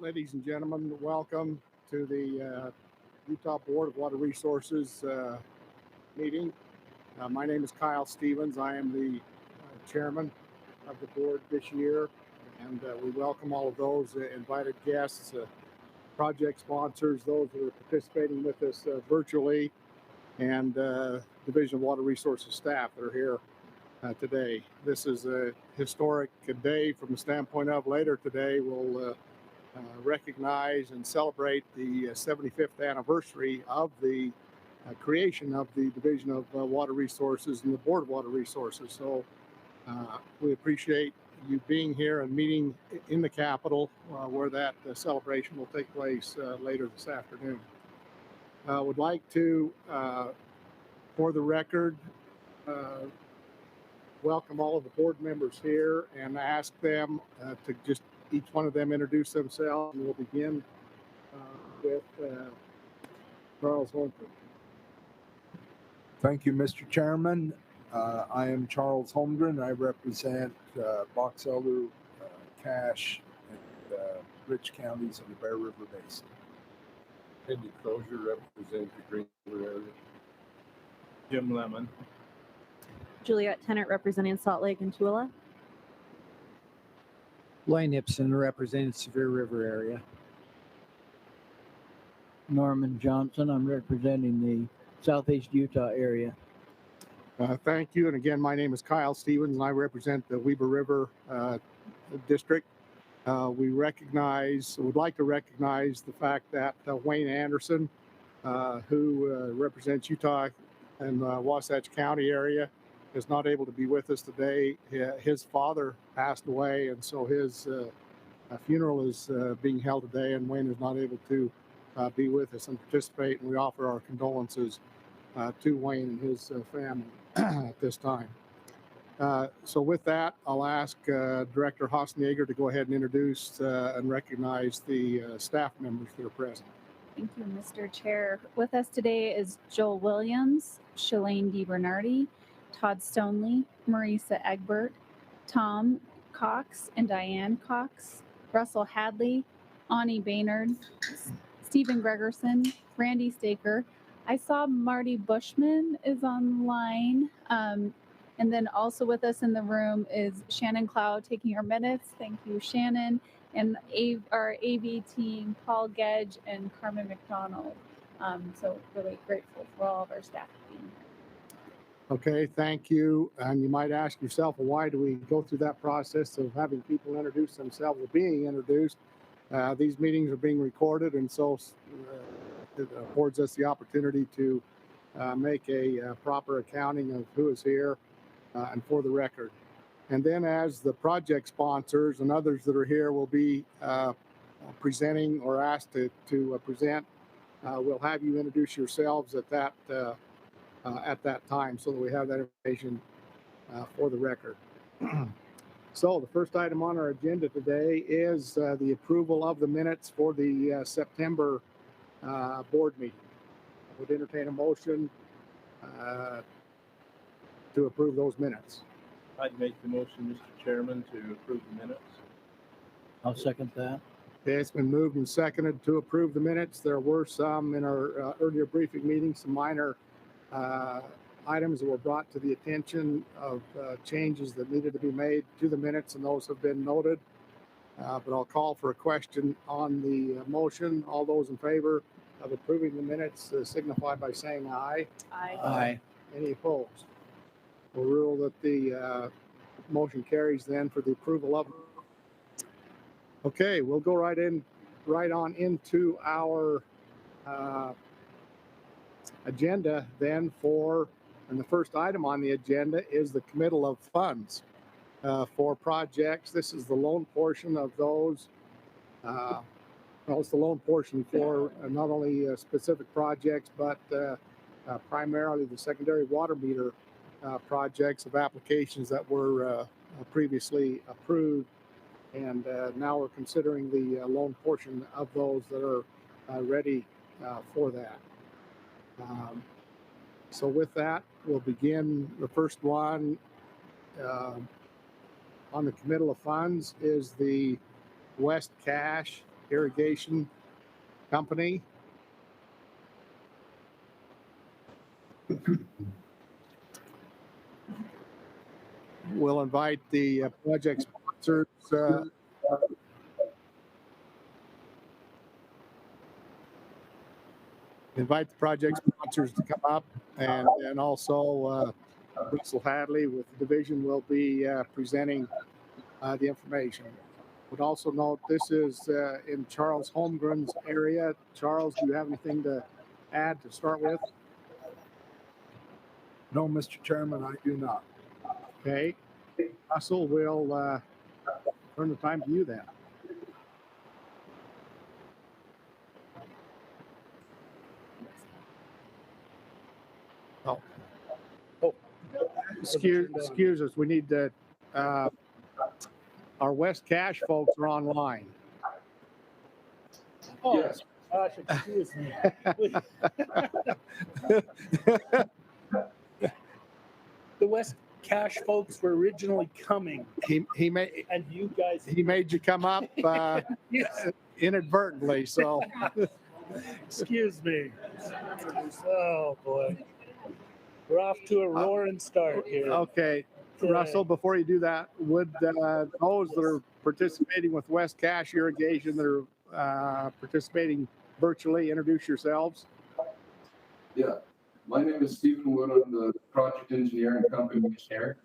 Ladies and gentlemen, welcome to the Utah Board of Water Resources meeting. My name is Kyle Stevens. I am the chairman of the board this year, and we welcome all of those invited guests, project sponsors, those that are participating with us virtually, and Division of Water Resources staff that are here today. This is a historic day from the standpoint of later today we'll recognize and celebrate the 75th anniversary of the creation of the Division of Water Resources and the Board of Water Resources. So we appreciate you being here and meeting in the Capitol where that celebration will take place later this afternoon. Would like to, for the record, welcome all of the board members here and ask them to just each one of them introduce themselves, and we'll begin with Charles Holmgren. Thank you, Mr. Chairman. I am Charles Holmgren. I represent Box Elder, Cache, and Rich counties in the Bear River Basin. Andy Crozier represents the Green River area. Jim Lemon. Juliet Tennant representing Salt Lake and Tooele. Blaine Ibsen representing Severe River area. Norman Johnson, I'm representing the Southeast Utah area. Thank you. And again, my name is Kyle Stevens, and I represent the Weber River District. We would like to recognize the fact that Wayne Anderson, who represents Utah and Wasatch County area, is not able to be with us today. His father passed away, and so his funeral is being held today, and Wayne is not able to be with us and participate, and we offer our condolences to Wayne and his family at this time. So with that, I'll ask Director Hosniager to go ahead and introduce and recognize the staff members that are present. Thank you, Mr. Chair. With us today is Joel Williams, Shalane DiBernardi, Todd Stonley, Marisa Egbert, Tom Cox and Diane Cox, Russell Hadley, Ani Baynard, Stephen Gregerson, Randy Staker. I saw Marty Bushman is online. And then also with us in the room is Shannon Cloud taking our minutes. Thank you, Shannon. And our AV team, Paul Gedge and Carmen McDonald. So really grateful for all of our staff being here. Okay, thank you. And you might ask yourself, well, why do we go through that process of having people introduce themselves or being introduced? These meetings are being recorded, and so it affords us the opportunity to make a proper accounting of who is here and for the record. And then as the project sponsors and others that are here will be presenting or asked to present, we'll have you introduce yourselves at that time so that we have that information for the record. So the first item on our agenda today is the approval of the minutes for the September board meeting. I would entertain a motion to approve those minutes. I'd make the motion, Mr. Chairman, to approve the minutes. I'll second that. Okay, it's been moved and seconded to approve the minutes. There were some in our earlier briefing meeting, some minor items that were brought to the attention of changes that needed to be made to the minutes, and those have been noted. But I'll call for a question on the motion. All those in favor of approving the minutes signify by saying aye. Aye. Aye. Any opposed? We'll rule that the motion carries then for the approval of. Okay, we'll go right on into our agenda then and the first item on the agenda is the committal of funds for projects. This is the loan portion of those. Well, it's the loan portion for not only specific projects, but primarily the secondary water meter projects of applications that were previously approved. And now we're considering the loan portion of those that are ready for that. So with that, we'll begin. The first one on the committal of funds is the West Cache Irrigation Company. We'll invite the project sponsors. Invite the project sponsors to come up, and also Russell Hadley with the division will be presenting the information. Would also note this is in Charles Holmgren's area. Charles, do you have anything to add to start with? No, Mr. Chairman, I do not. Okay. Russell, we'll turn the time to you then. Excuse us. We need to. Our West Cache folks are online. Oh, Yes. gosh, excuse me. The West Cache folks were originally coming, He made and you guys. he made you come up Yes, inadvertently. So excuse me. Oh, boy. We're off to a roaring start here. okay, Russell. Before you do that, would those that are participating with West Cache Irrigation that are participating virtually introduce yourselves? Yeah, my name is Stephen Wood. I'm the project engineer and company engineer.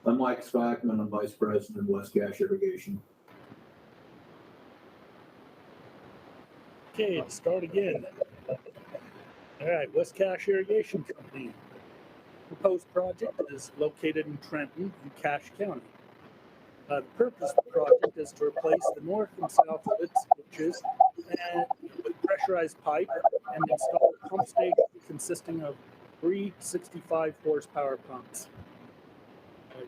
I'm Mike Spackman. I'm Vice President of West Cache Irrigation. Okay, to start again. All right, West Cache Irrigation Company. Proposed project is located in Trenton in Cache County. The purpose of the project is to replace the north and south of its switches and with pressurized pipe and install a pump station consisting of 3 65 horsepower pumps. At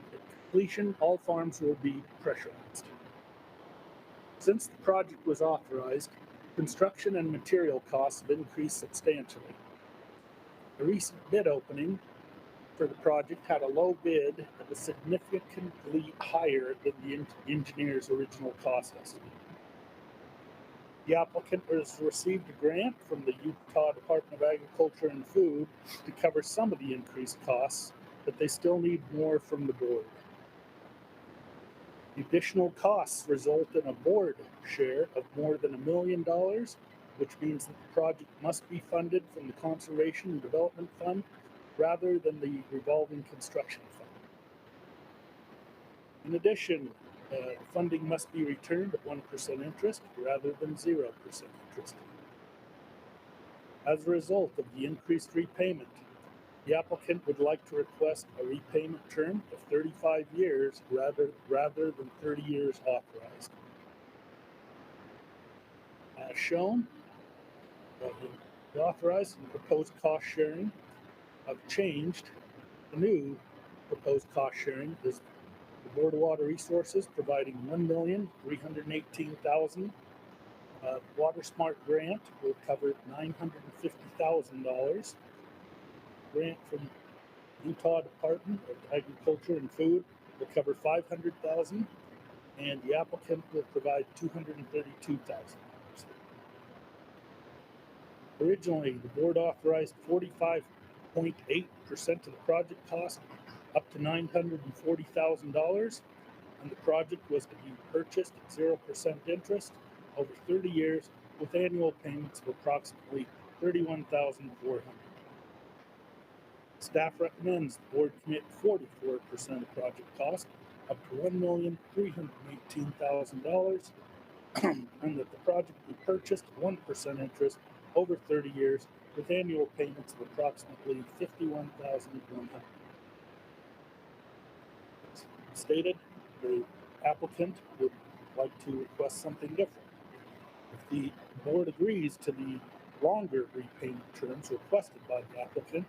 completion, all farms will be pressurized. Since the project was authorized, construction and material costs have increased substantially. A recent bid opening for the project had a low bid that was significantly higher than the engineer's original cost estimate. The applicant has received a grant from the Utah Department of Agriculture and Food to cover some of the increased costs, but they still need more from the board. The additional costs result in a board share of more than $1 million, which means that the project must be funded from the Conservation and Development Fund rather than the revolving construction fund. In addition, funding must be returned at 1% interest rather than 0% interest. As a result of the increased repayment, the applicant would like to request a repayment term of 35 years rather than 30 years authorized. As shown, the authorized and proposed cost sharing have changed. The new proposed cost sharing is the Board of Water Resources providing $1,318,000. Water Smart grant will cover $950,000. Grant from Utah Department of Agriculture and Food will cover $500,000, and the applicant will provide $232,000. Originally, the board authorized 45.8% of the project cost, up to $940,000, and the project was to be purchased at 0% interest over 30 years with annual payments of approximately $31,400. Staff recommends the board commit 44% of project cost, up to $1,318,000, and that the project be purchased at 1% interest over 30 years with annual payments of approximately $51,100. Stated, the applicant would like to request something different. If the board agrees to the longer repayment terms requested by the applicant,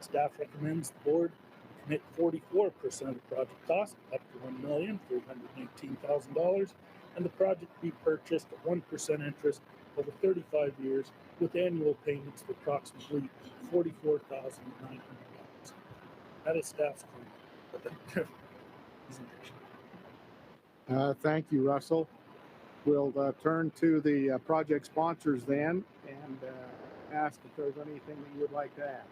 staff recommends the board commit 44% of the project cost, up to $1,318,000, and the project be purchased at 1% interest over 35 years with annual payments of approximately $44,900. That is staff's presentation. thank you, Russell. We'll turn to the project sponsors then and ask if there's anything that you would like to add.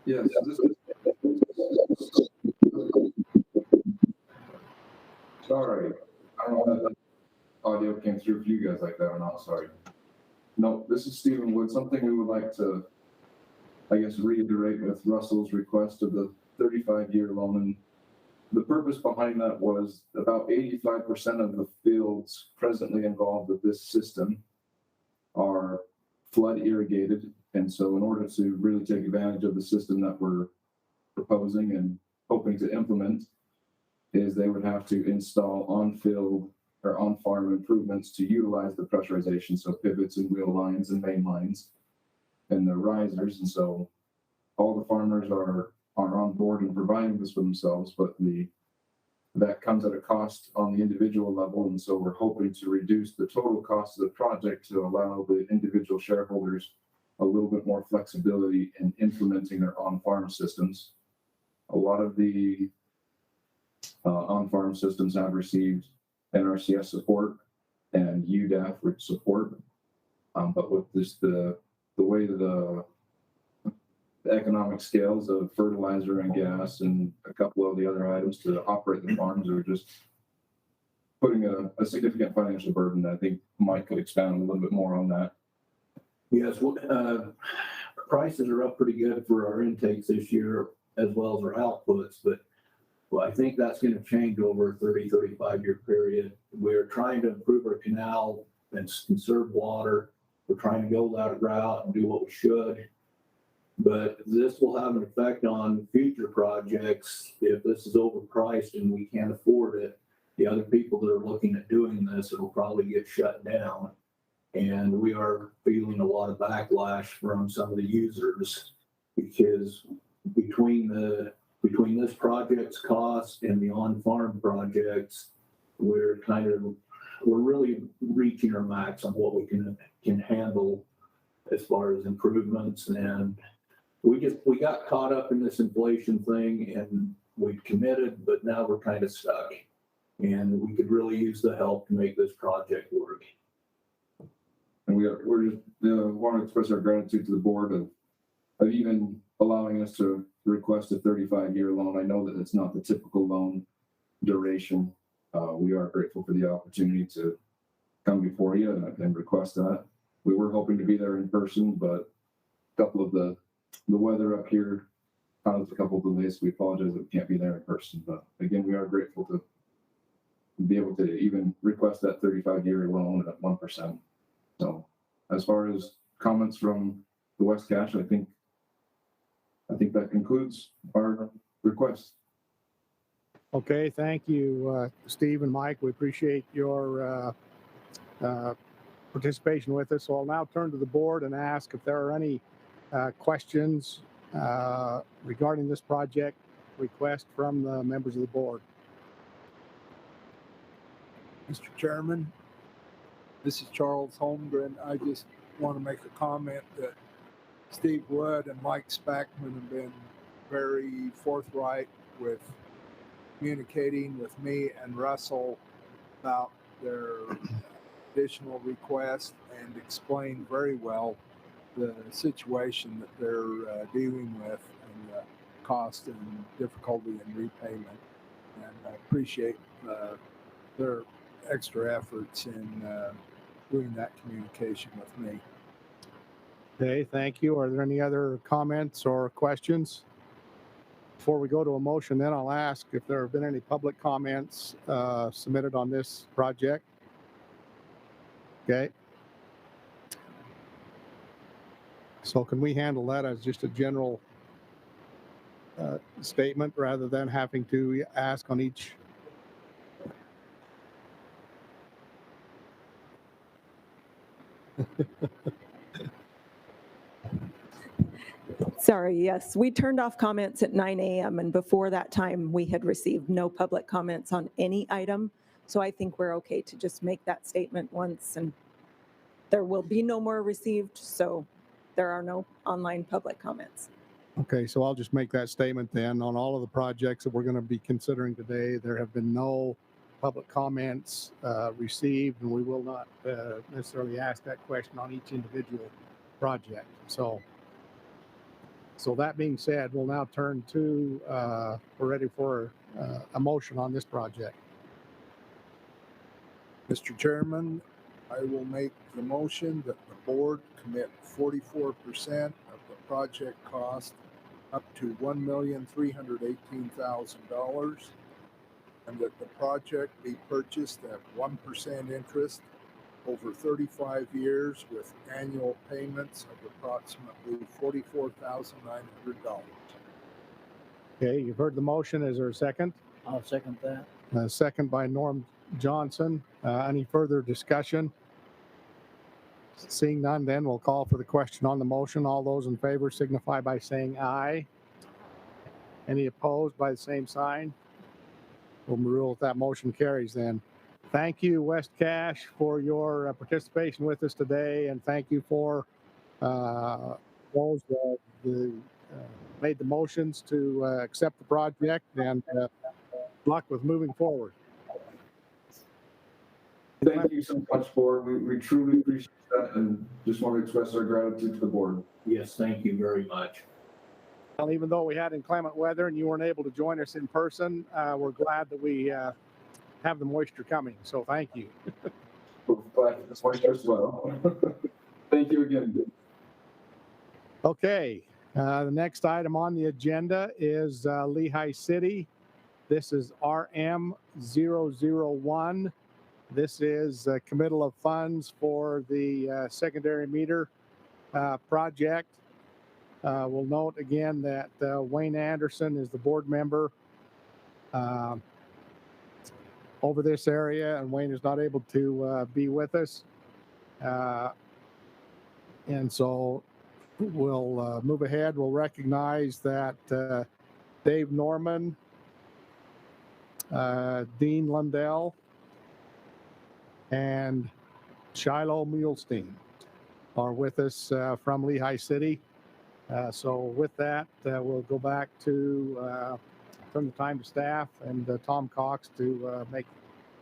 Yes, this is. Sorry, I don't know if that audio came through for you guys like that or not, sorry. No, this is Stephen Wood. Something we would like to, I guess, reiterate with Russell's request of the 35-year loan. And the purpose behind that was about 85% of the fields presently involved with this system are flood irrigated. And so in order to really take advantage of the system that we're proposing and hoping to implement, is they would have to install on-field or on-farm improvements to utilize the pressurization, so pivots and wheel lines and main lines and the risers. And so all the farmers are on board and providing this for themselves, but that comes at a cost on the individual level. And so we're hoping to reduce the total cost of the project to allow the individual shareholders a little bit more flexibility in implementing their on-farm systems. A lot of the on-farm systems have received NRCS support and UDAF support, but with this, the way the economic scales of fertilizer and gas and a couple of the other items to operate the farms are just putting a significant financial burden. I think Mike could expand a little bit more on that. Yes, well, prices are up pretty good for our intakes this year as well as our outputs, but well, I think that's going to change over a 30, 35-year period. We're trying to improve our canal and conserve water. We're trying to go that route and do what we should. But this will have an effect on future projects. If this is overpriced and we can't afford it, the other people that are looking at doing this, it'll probably get shut down. And we are feeling a lot of backlash from some of the users because between this project's cost and the on-farm projects, we're really reaching our max on what we can handle as far as improvements. And we got caught up in this inflation thing and we committed, but now we're kind of stuck. And we could really use the help to make this project work. And we're just want to express our gratitude to the board of even allowing us to request a 35-year loan. I know that it's not the typical loan duration. We are grateful for the opportunity to come before you and request that. We were hoping to be there in person, but a couple of the weather up here caused a couple of delays. We apologize that we can't be there in person, but again, we are grateful to be able to even request that 35-year loan at 1%. So as far as comments from the West Cache, I think that concludes our request. Okay, thank you, Steve and Mike. We appreciate your participation with us. So I'll now turn to the board and ask if there are any questions regarding this project request from the members of the board. Mr. Chairman, this is Charles Holmgren. I just want to make a comment that Steve Wood and Mike Spackman have been very forthright with communicating with me and Russell about their additional request and explained very well the situation that they're dealing with and the cost and difficulty in repayment. And I appreciate their extra efforts in doing that communication with me. Okay, thank you. Are there any other comments or questions? Before we go to a motion, then I'll ask if there have been any public comments submitted on this project. Okay. So can we handle that as just a general statement rather than having to ask on each? Sorry, yes, we turned off comments at 9 a.m. and before that time we had received no public comments on any item. So I think we're okay to just make that statement once and there will be no more received. So there are no online public comments. Okay, so I'll just make that statement then. On all of the projects that we're going to be considering today, there have been no public comments received, and we will not necessarily ask that question on each individual project. So that being said, we'll now turn to, we're ready for a motion on this project. Mr. Chairman, I will make the motion that the board commit 44% of the project cost up to $1,318,000, and that the project be purchased at 1% interest over 35 years with annual payments of approximately $44,900. Okay, you've heard the motion. Is there a second? I'll second that. Second by Norm Johnson. Any further discussion? Seeing none, then we'll call for the question on the motion. All those in favor signify by saying aye. Any opposed by the same sign? We'll rule if that motion carries then. Thank you, West Cache, for your participation with us today, and thank you for those that made the motions to accept the project, and luck with moving forward. Thank you so much, board. We truly appreciate that, and just want to express our gratitude to the board. Yes, thank you very much. Well, even though we had inclement weather and you weren't able to join us in person, we're glad that we have the moisture coming. So thank you. We're glad for this moisture as well. Thank you again. Okay, the next item on the agenda is Lehigh City. This is RM001. This is a committal of funds for the secondary meter project. We'll note again that Wayne Anderson is the board member over this area, and Wayne is not able to be with us. And so we'll move ahead. We'll recognize that Dave Norman, Dean Lundell, and Shiloh Mulestein are with us from Lehigh City. So with that, we'll go back to turn the time to staff and Tom Cox to make a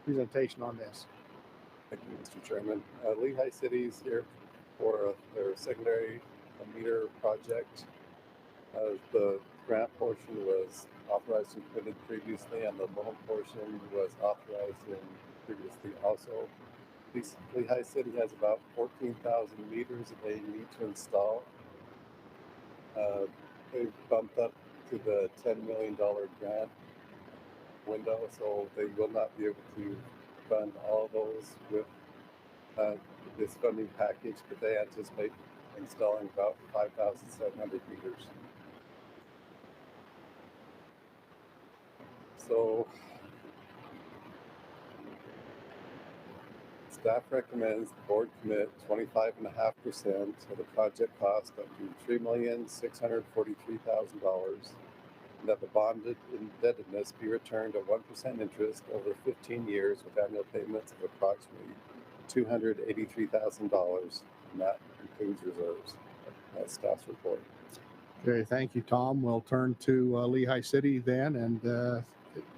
presentation on this. Thank you, Mr. Chairman. Lehigh City is here for their secondary meter project. The grant portion was authorized and committed previously, and the loan portion was authorized and previously also. Lehigh City has about 14,000 meters that they need to install. They've bumped up to the $10 million grant window, so they will not be able to fund all those with this funding package, but they anticipate installing about 5,700 meters. So staff recommends the board commit 25.5% of the project cost up to $3,643,000, and that the bonded indebtedness be returned at 1% interest over 15 years with annual payments of approximately $283,000, and that includes reserves. That's staff's report. Okay, thank you, Tom. We'll turn to Lehigh City then, and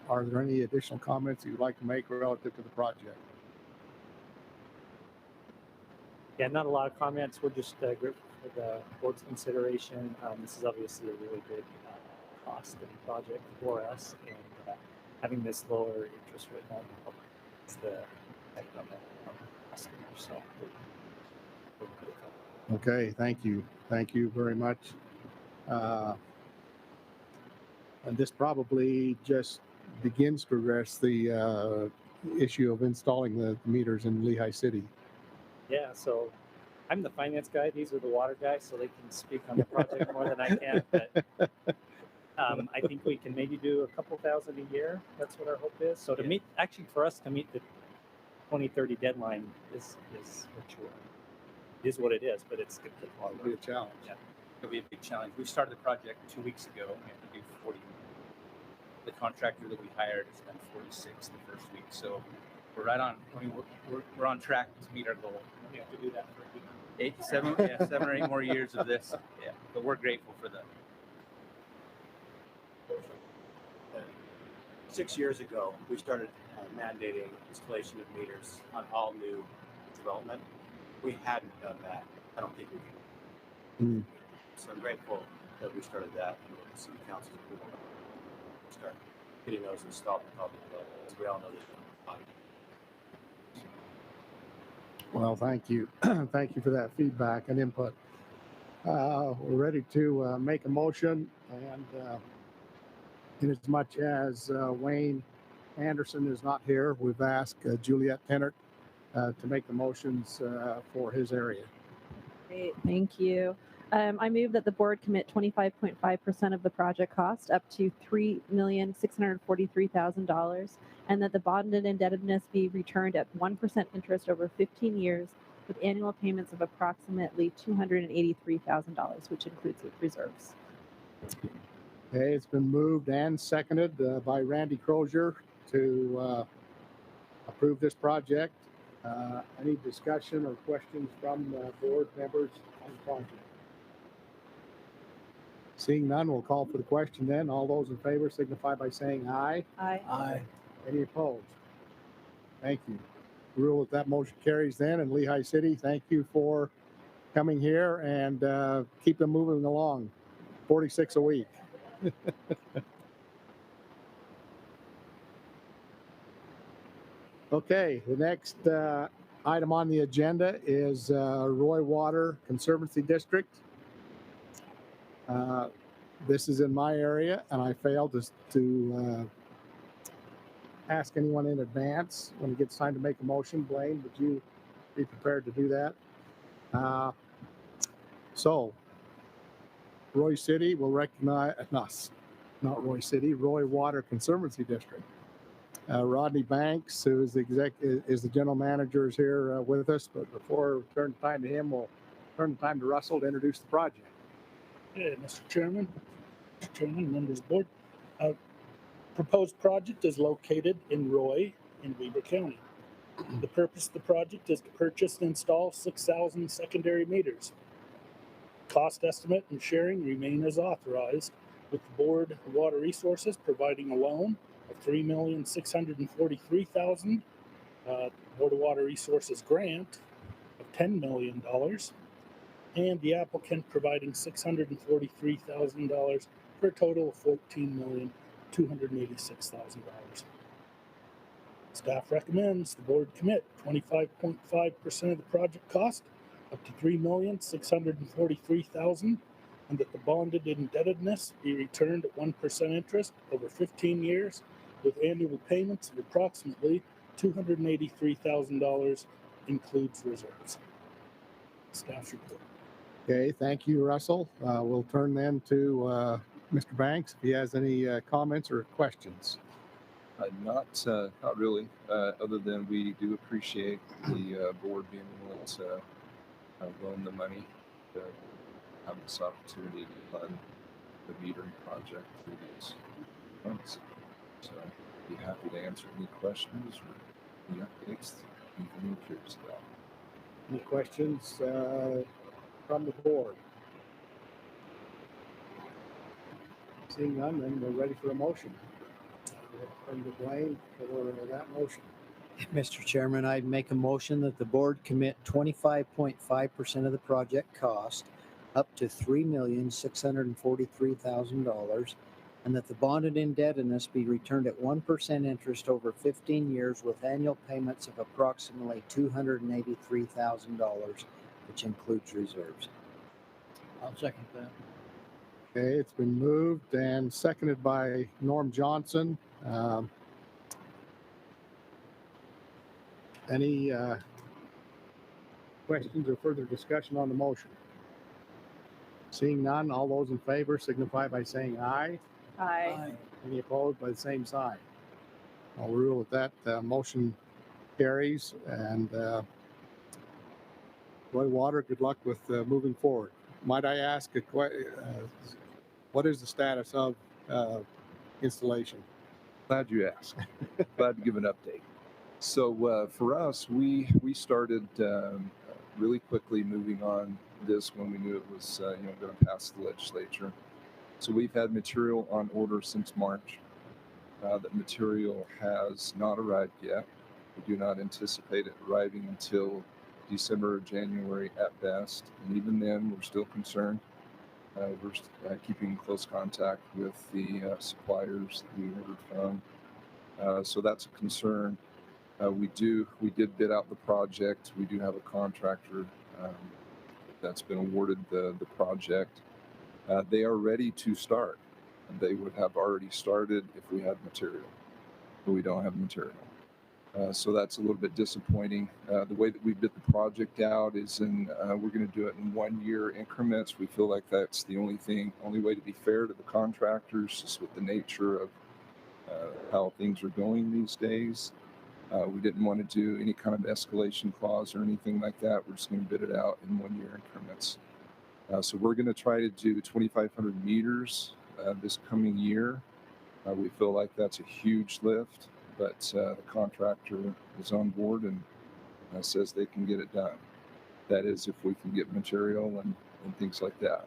are there any additional comments you'd like to make relative to the project? Yeah, not a lot of comments. We're just grateful for the board's consideration. This is obviously a really big cost of the project for us, and having this lower interest rate on the economic customer. So, okay, thank you. Thank you very much. And this probably just begins to address the issue of installing the meters in Lehigh City. yeah, so I'm the finance guy. These are the water guys, so they can speak on the project more than I can. But I think we can maybe do a couple thousand a year. That's what our hope is. So to meet, actually, for us to meet the 2030 deadline is what it is. But it's going to take a long It'll be a challenge. Yeah, it'll be a big challenge. We started the project 2 weeks ago. We have to do 40. The contractor that we hired has done 46 the first week. So we're right on. I mean, we're on track to meet our goal. We have to do that for 7 or 8 more years of this. Yeah, but we're grateful for that. 6 years ago, we started mandating installation of meters on all new development. We hadn't done that. I don't think we could. So I'm grateful that we started that and with the city council's approval. Start getting those installed in public development. We all know that. Well, thank you. Thank you for that feedback and input. We're ready to make a motion, and in as much as Wayne Anderson is not here, we've asked Juliet Tennert to make the motions for his area. Great, thank you. I move that the board commit 25.5% of the project cost up to $3,643,000, and that the bonded indebtedness be returned at 1% interest over 15 years with annual payments of approximately $283,000, which includes reserves. Okay, it's been moved and seconded by Randy Crozier to approve this project. Any discussion or questions from board members on the project? Seeing none, we'll call for the question then. All those in favor signify by saying aye. Aye. Aye. Any opposed? Thank you. Rule that motion carries then. And Lehigh City, thank you for coming here and keep them moving along. 46 a week. Okay, the next item on the agenda is Roy Water Conservancy District. This is in my area, and I failed to ask anyone in advance when it gets time to make a motion. Blaine, would you be prepared to do that? So, Roy City will recognize, not Roy City, Roy Water Conservancy District. Rodney Banks, who is the general manager, is here with us. But before we turn the time to him, we'll turn the time to Russell to introduce the project. Yeah, Mr. Chairman, members of the board. Proposed project is located in Roy in Weber County. The purpose of the project is to purchase and install 6,000 secondary meters. Cost estimate and sharing remain as authorized, with the Board of Water Resources providing a loan of $3,643,000, Board of Water Resources grant of $10 million, and the applicant providing $643,000 for a total of $14,286,000. Staff recommends the board commit 25.5% of the project cost up to $3,643,000, and that the bonded indebtedness be returned at 1% interest over 15 years with annual payments of approximately $283,000, includes reserves. Staff report. Okay, thank you, Russell. We'll turn then to Mr. Banks if he has any comments or questions. Not really, other than we do appreciate the board being willing to loan the money to have this opportunity to fund the metering project through these funds. So I'd be happy to answer any questions or any updates anything you're curious about. Any questions from the board? Seeing none, then we're ready for a motion. From the Blaine for that motion. Mr. Chairman, I'd make a motion that the board commit 25.5% of the project cost up to $3,643,000, and that the bonded indebtedness be returned at 1% interest over 15 years with annual payments of approximately $283,000, which includes reserves. I'll second that. Okay, it's been moved and seconded by Norm Johnson. Any questions or further discussion on the motion? Seeing none, all those in favor signify by saying aye. Aye. Any opposed by the same sign? I'll rule that motion carries. And Roy Water, good luck with moving forward. Might I ask what is the status of installation? Glad you asked. Glad to give an update. So for us, we started really quickly moving on this when we knew it was going to pass the legislature. So we've had material on order since March. that material has not arrived yet. We do not anticipate it arriving until December or January at best. And even then, we're still concerned. We're keeping close contact with the suppliers that we ordered from. So that's a concern. We did bid out the project. We do have a contractor that's been awarded the project. They are ready to start. They would have already started if we had material, but we don't have material. So that's a little bit disappointing. The way that we bid the project out is we're going to do it in 1 year increments. We feel like that's the only way to be fair to the contractors, just with the nature of how things are going these days. We didn't want to do any kind of escalation clause or anything like that. We're just going to bid it out in 1 year increments. So we're going to try to do 2,500 meters this coming year. We feel like that's a huge lift, but the contractor is on board and says they can get it done. That is if we can get material and things like that.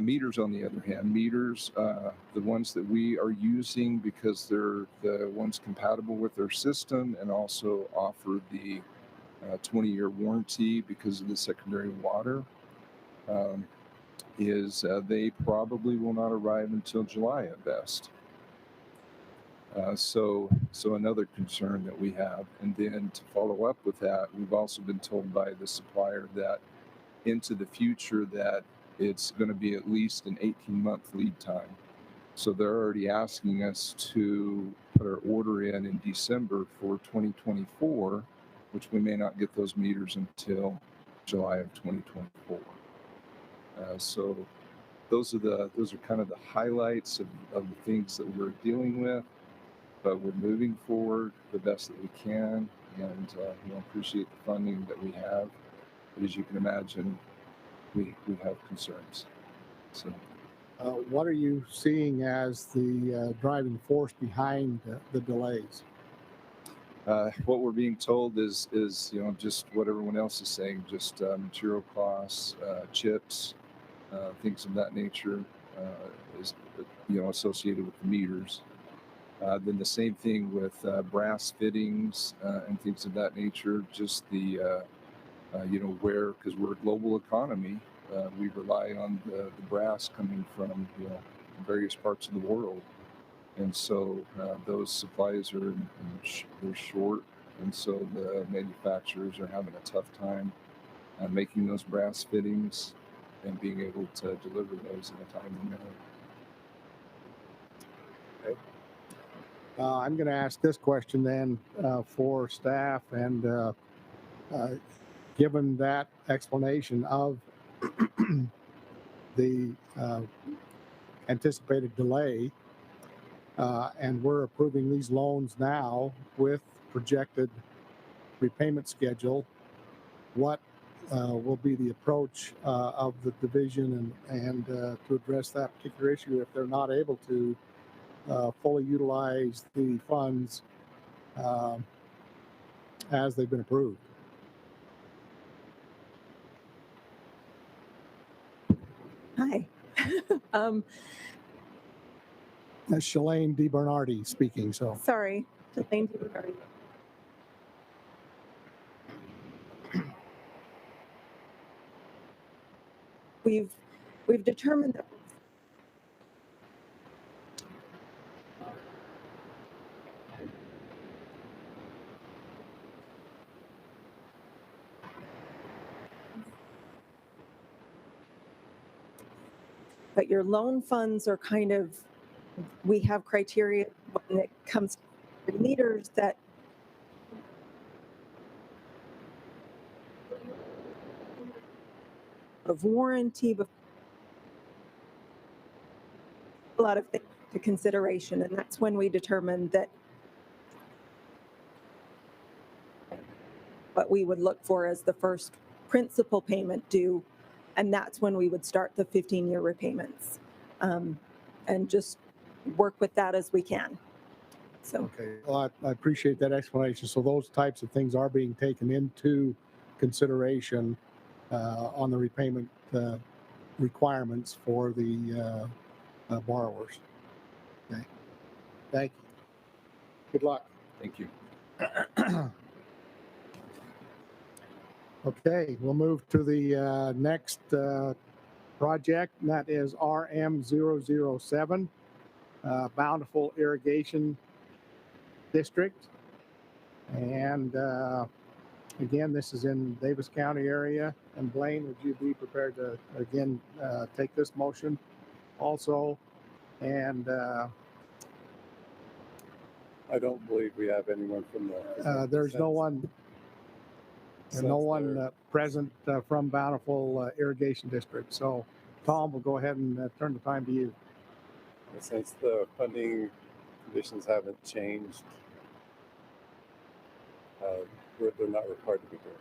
Meters, on the other hand, the ones that we are using because they're the ones compatible with their system and also offer the 20-year warranty because of the secondary water, they probably will not arrive until July at best. So another concern that we have, and then to follow up with that, we've also been told by the supplier that into the future that it's going to be at least an 18-month lead time. So they're already asking us to put our order in December for 2024, which we may not get those meters until July of 2024. So those are kind of the highlights of the things that we're dealing with. But we're moving forward the best that we can, and appreciate the funding that we have. But as you can imagine, we have concerns. So, what are you seeing as the driving force behind the delays? What we're being told is just what everyone else is saying, just material costs, chips, things of that nature, is associated with the meters. Then the same thing with brass fittings and things of that nature. Just the because we're a global economy, we rely on the brass coming from various parts of the world, and so those supplies they're short, and so the manufacturers are having a tough time making those brass fittings and being able to deliver those in a timely manner. Okay. I'm going to ask this question then for staff, and given that explanation of the anticipated delay, and we're approving these loans now with projected repayment schedule, what will be the approach of the division and to address that particular issue if they're not able to fully utilize the funds as they've been approved? Hi. That's Shalane DiBernardi speaking. So Sorry, Shalane DiBernardi. We've determined that but your loan funds are kind of, we have criteria when it comes to meters that of warranty, a lot of things to consideration, and that's when we determined that what we would look for as the first principal payment due, and that's when we would start the 15-year repayments, and just work with that as we can. So okay, well, I appreciate that explanation. So those types of things are being taken into consideration on the repayment requirements for the borrowers. Okay, thank you. Good luck. Thank you. Okay, we'll move to the next project, and that is RM007, Bountiful Irrigation District. And again, this is in Davis County area. And Blaine, would you be prepared to, again, take this motion also? And I don't believe we have anyone from the. there's no one, present from Bountiful Irrigation District. So Tom, we'll go ahead and turn the time to you. Since the funding conditions haven't changed, they're not required to be here.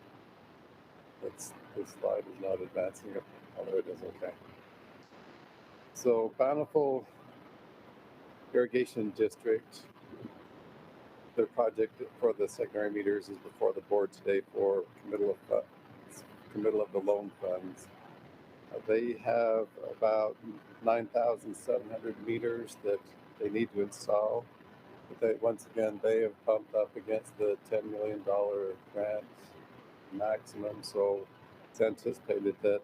This slide is not advancing, although it is okay. So Bountiful Irrigation District, their project for the secondary meters is before the board today for committal of the loan funds. They have about 9,700 meters that they need to install. But once again, they have bumped up against the $10 million grant maximum. So it's anticipated that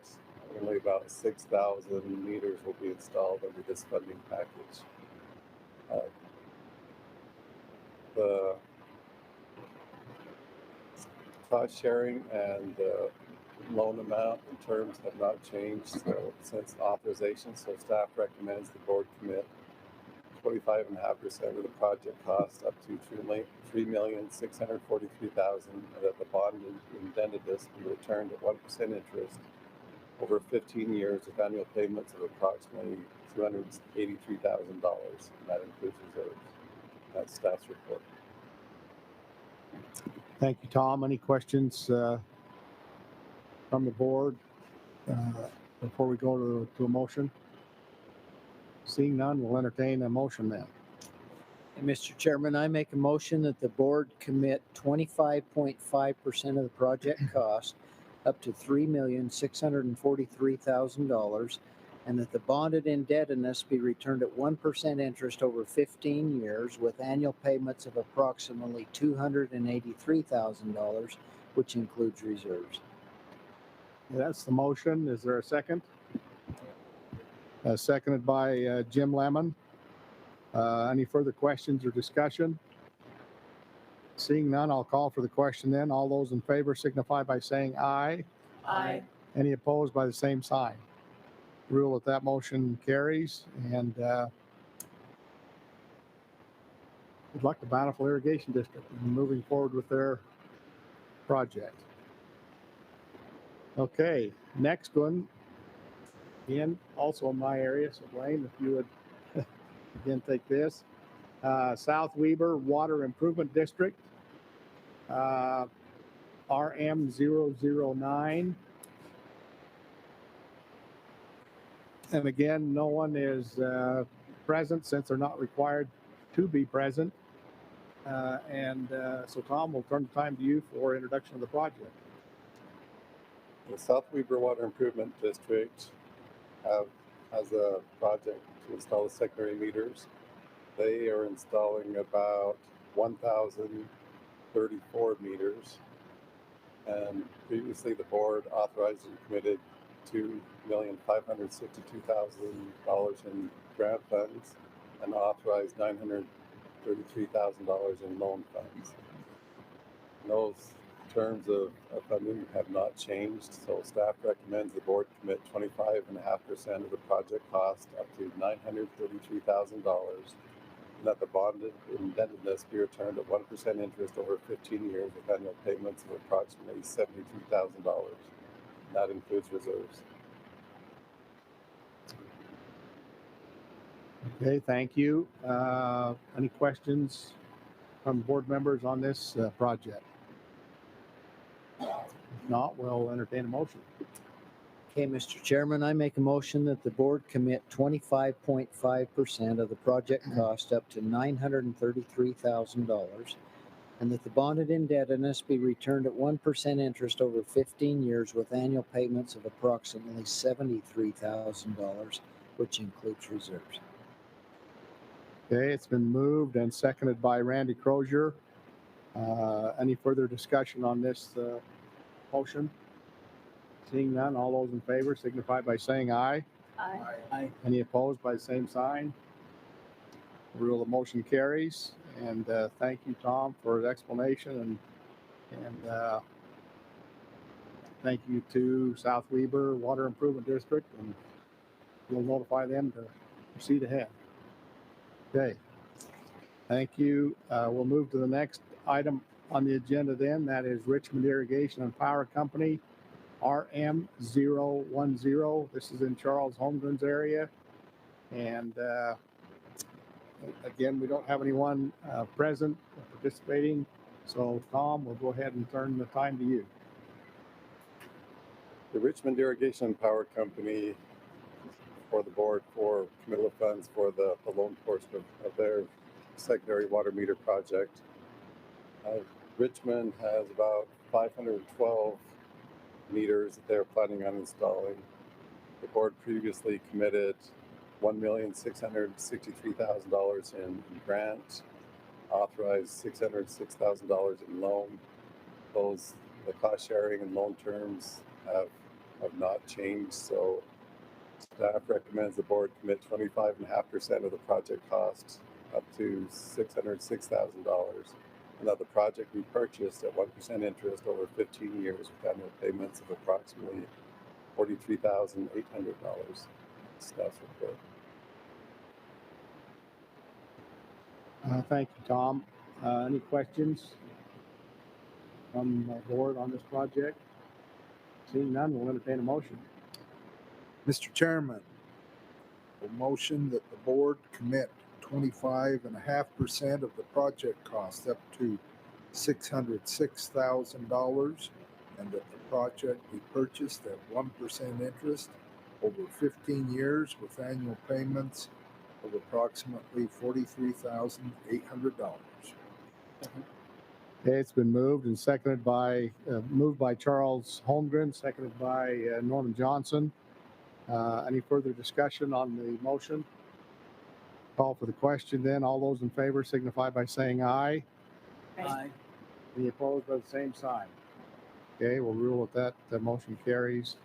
only about 6,000 meters will be installed under this funding package. The cost sharing and the loan amount and terms have not changed since authorization. So staff recommends the board commit 25.5% of the project cost up to $3,643,000, and that the bond indebtedness be returned at 1% interest over 15 years with annual payments of approximately $283,000. And that includes reserves. That's staff's report. Thank you, Tom. Any questions from the board before we go to a motion? Seeing none, we'll entertain a motion then. Mr. Chairman, I make a motion that the board commit 25.5% of the project cost up to $3,643,000, and that the bonded indebtedness be returned at 1% interest over 15 years with annual payments of approximately $283,000, which includes reserves. That's the motion. Is there a second? Seconded by Jim Lemon. Any further questions or discussion? Seeing none, I'll call for the question then. All those in favor signify by saying aye. Aye. Any opposed by the same sign? Rule that motion carries. And good luck to Bountiful Irrigation District in moving forward with their project. Okay, next one. Again, also in my area, so Blaine, if you would again take this. South Weber Water Improvement District, RM009. And again, no one is present since they're not required to be present. So Tom, we'll turn the time to you for introduction of the project. The South Weber Water Improvement District has a project to install the secondary meters. They are installing about 1,034 meters. And previously the board authorized and committed $2,562,000 in grant funds and authorized $933,000 in loan funds. And those terms of funding have not changed, so staff recommends the board commit 25.5% of the project cost up to $933,000, and that the bonded indebtedness be returned at 1% interest over 15 years with annual payments of approximately $72,000. That includes reserves. Okay, thank you. Any questions from board members on this project? If not, we'll entertain a motion. Okay, Mr. Chairman, I make a motion that the board commit 25.5% of the project cost up to $933,000, and that the bonded indebtedness be returned at 1% interest over 15 years with annual payments of approximately $73,000, which includes reserves. Okay, it's been moved and seconded by Randy Crozier. Any further discussion on this motion? Seeing none, all those in favor signify by saying aye. Aye. Any opposed by the same sign? Rule of motion carries. And thank you, Tom, for the explanation, and thank you to South Weber Water Improvement District, and we'll notify them to proceed ahead. Okay, thank you. We'll move to the next item on the agenda then. That is Richmond Irrigation and Power Company, RM010. This is in Charles Holmgren's area. And again, we don't have anyone present or participating. So Tom, we'll go ahead and turn the time to you. The Richmond Irrigation and Power Company for the board for committal of funds for the loan portion of their secondary water meter project. Richmond has about 512 meters that they're planning on installing. The board previously committed $1,663,000 in grant, authorized $606,000 in loan. The cost sharing and loan terms have not changed, so staff recommends the board commit 25.5% of the project cost up to $606,000, and that the project be purchased at 1% interest over 15 years with annual payments of approximately $43,800. Staff's report. Thank you, Tom. Any questions from the board on this project? Seeing none, we'll entertain a motion. Mr. Chairman, a motion that the board commit 25.5% of the project cost up to $606,000, and that the project be purchased at 1% interest over 15 years with annual payments of approximately $43,800. Okay, it's been moved and seconded by Charles Holmgren, seconded by Norman Johnson. Any further discussion on the motion? Call for the question then. All those in favor signify by saying aye. Aye. Any opposed by the same sign? Okay, we'll rule that the motion carries.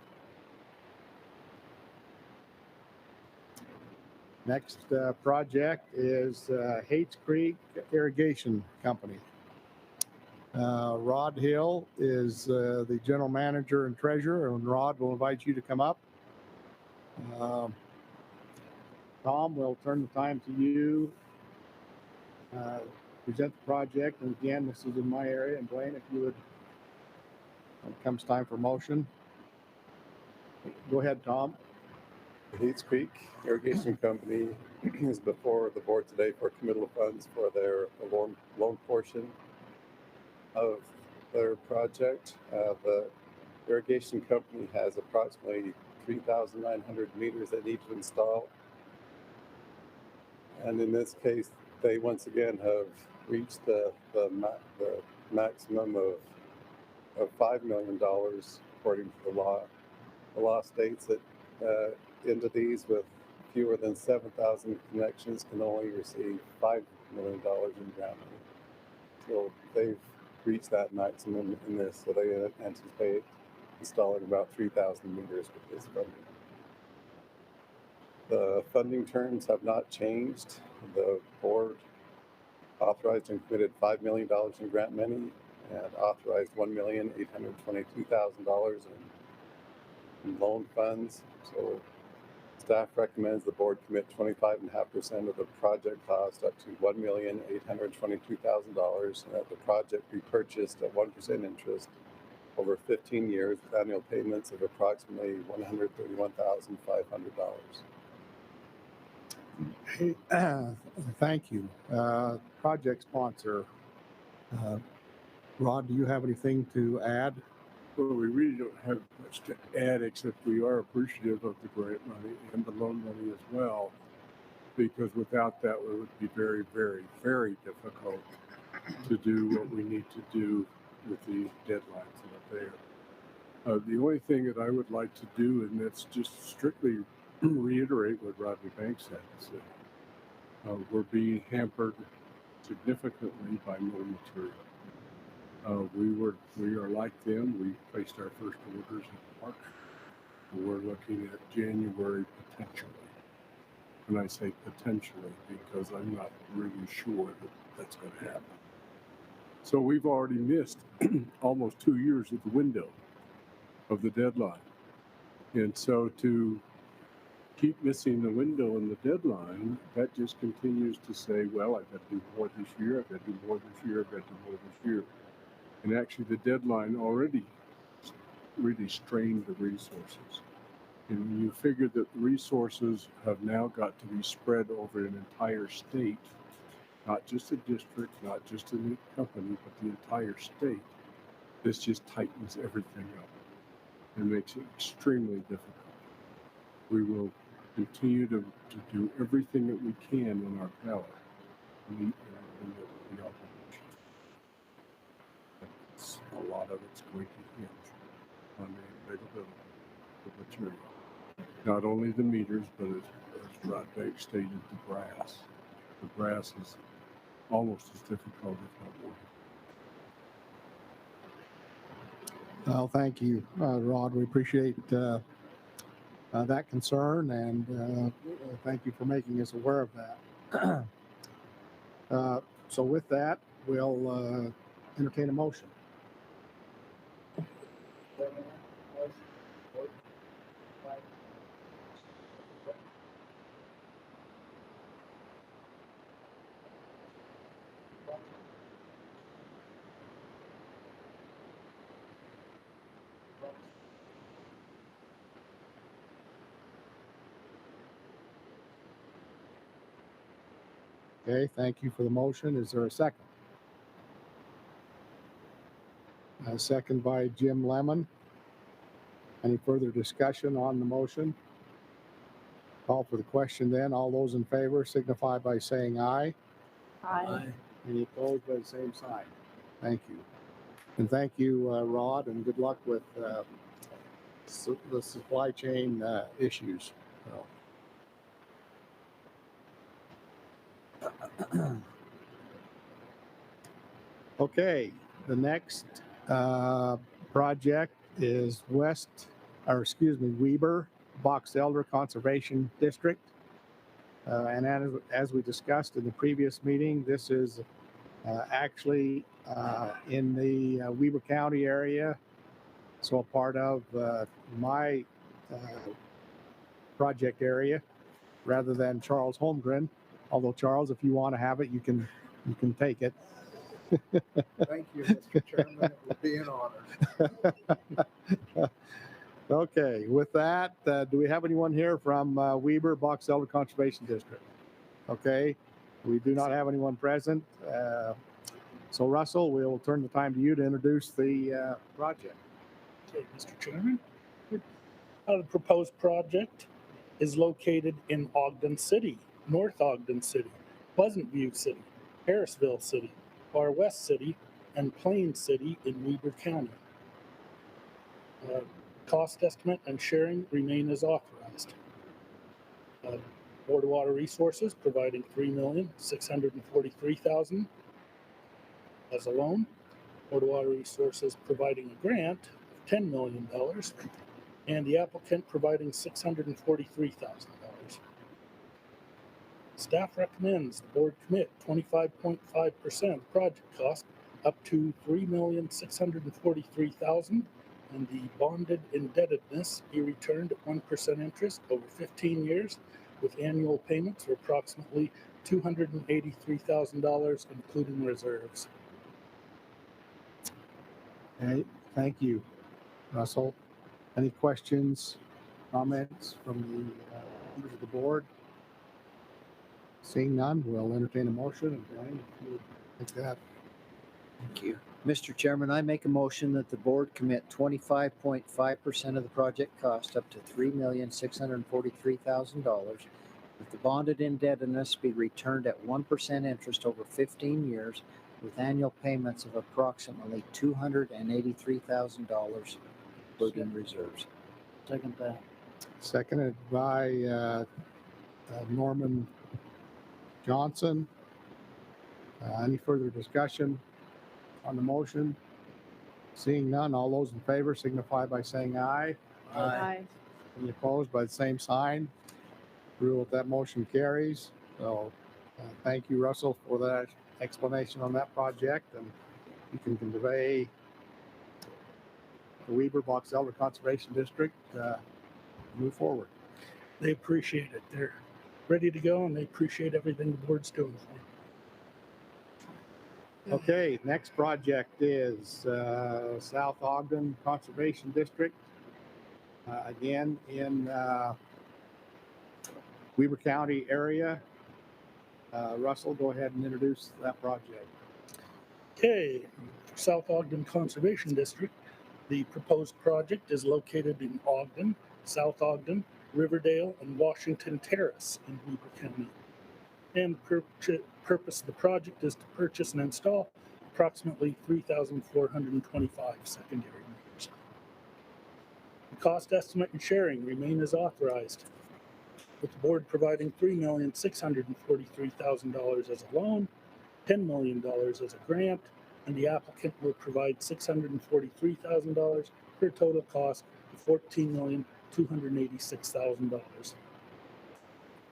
Next project is Hates Creek Irrigation Company. Rod Hill is the general manager and treasurer, and Rod will invite you to come up. Tom, we'll turn the time to you. Present the project, and again, this is in my area. And Blaine, if you would, when it comes time for motion, go ahead, Tom. The Hates Creek Irrigation Company is before the board today for committal of funds for their loan portion of their project. The irrigation company has approximately 3,900 meters they need to install. And in this case, they once again have reached the maximum of $5 million according to the law. The law states that entities with fewer than 7,000 connections can only receive $5 million in grant money. So they've reached that maximum in this, so they anticipate installing about 3,000 meters with this funding. The funding terms have not changed. The board authorized and committed $5 million in grant money and authorized $1,822,000 in loan funds. So staff recommends the board commit 25.5% of the project cost up to $1,822,000, and that the project be purchased at 1% interest over 15 years with annual payments of approximately $131,500. Hey, thank you. Project sponsor, Rod, do you have anything to add? Well, we really don't have much to add, except we are appreciative of the grant money and the loan money as well, because without that, it would be very, very, very difficult to do what we need to do with the deadlines that are there. The only thing that I would like to do, and that's just strictly reiterate what Rodney Banks had to say. we're being hampered significantly by no material. We are like them. We placed our first orders in March. We're looking at January potentially. And I say potentially because I'm not really sure that that's going to happen. So we've already missed almost 2 years of the window of the deadline. And so to keep missing the window and the deadline, that just continues to say, well, I've got to do more this year, I've got to do more this year, I've got to do more this year. And actually the deadline already really strained the resources. And when you figure that the resources have now got to be spread over an entire state, not just a district, not just a new company, but the entire state, this just tightens everything up and makes it extremely difficult. We will continue to do everything that we can in our power to meet the obligations. A lot of it's going to hinge on the availability of material. Not only the meters, but as Rodbeck stated, the brass. The brass is almost as difficult, if not more. Well, thank you, Rod. We appreciate that concern, and thank you for making us aware of that. So with that, we'll entertain a motion. Okay, thank you for the motion. Is there a second? A second by Jim Lemon. Any further discussion on the motion? Call for the question then. All those in favor signify by saying aye. Aye. Any opposed by the same sign? Thank you. And thank you, Rod, and good luck with the supply chain issues. Okay, the next project is Weber Box Elder Conservation District. And as we discussed in the previous meeting, this is actually in the Weber County area. So a part of my project area rather than Charles Holmgren. Although Charles, if you want to have it, you can take it. Thank you, Mr. Chairman. It would be an honor. Okay, with that, do we have anyone here from Weber Box Elder Conservation District? Okay, we do not have anyone present. So Russell, we'll turn the time to you to introduce the project. Okay, Mr. Chairman. The proposed project is located in Ogden City, North Ogden City, Pleasant View City, Harrisville City, Far West City, and Plain City in Weber County. Cost estimate and sharing remain as authorized. Board of Water Resources providing $3,643,000 as a loan. Board of Water Resources providing a grant of $10 million, and the applicant providing $643,000. Staff recommends the board commit 25.5% of the project cost up to $3,643,000, and the bonded indebtedness be returned at 1% interest over 15 years with annual payments of approximately $283,000, including reserves. Okay, thank you, Russell. Any questions, comments from the members of the board? Seeing none, we'll entertain a motion. And Brian, if you would take that. Thank you. Mr. Chairman, I make a motion that the board commit 25.5% of the project cost up to $3,643,000, with the bonded indebtedness be returned at 1% interest over 15 years, with annual payments of approximately $283,000, including reserves. Second that. Seconded by Norman Johnson. Any further discussion on the motion? Seeing none, all those in favor signify by saying aye. Aye. Any opposed by the same sign? Rule that motion carries. So thank you, Russell, for that explanation on that project, and you can convey the Weber Box Elder Conservation District move forward. They appreciate it. They're ready to go and they appreciate everything the board's doing for them. Okay, next project is South Ogden Conservation District. Again, in Weber County area. Russell, go ahead and introduce that project. Okay, South Ogden Conservation District. The proposed project is located in Ogden, South Ogden, Riverdale, and Washington Terrace in Weber County. And the purpose of the project is to purchase and install approximately 3,425 secondary meters. The cost estimate and sharing remain as authorized, with the board providing $3,643,000 as a loan, $10 million as a grant, and the applicant will provide $643,000 for a total cost of $14,286,000.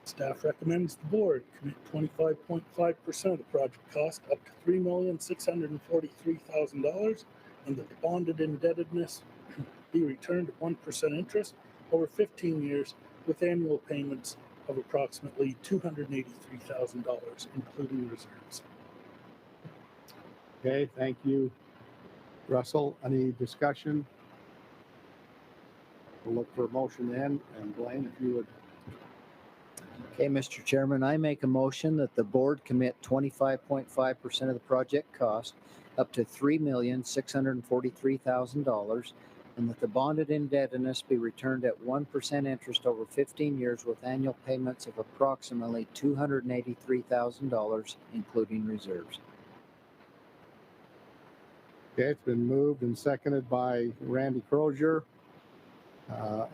Staff recommends the board commit 25.5% of the project cost up to $3,643,000 and that the bonded indebtedness be returned at 1% interest over 15 years with annual payments of approximately $283,000, including reserves. Okay, thank you, Russell. Any discussion? We'll look for a motion then, and Blaine, if you would. Okay, Mr. Chairman, I make a motion that the board commit 25.5% of the project cost up to $3,643,000 and that the bonded indebtedness be returned at 1% interest over 15 years with annual payments of approximately $283,000, including reserves. Okay, it's been moved and seconded by Randy Crozier.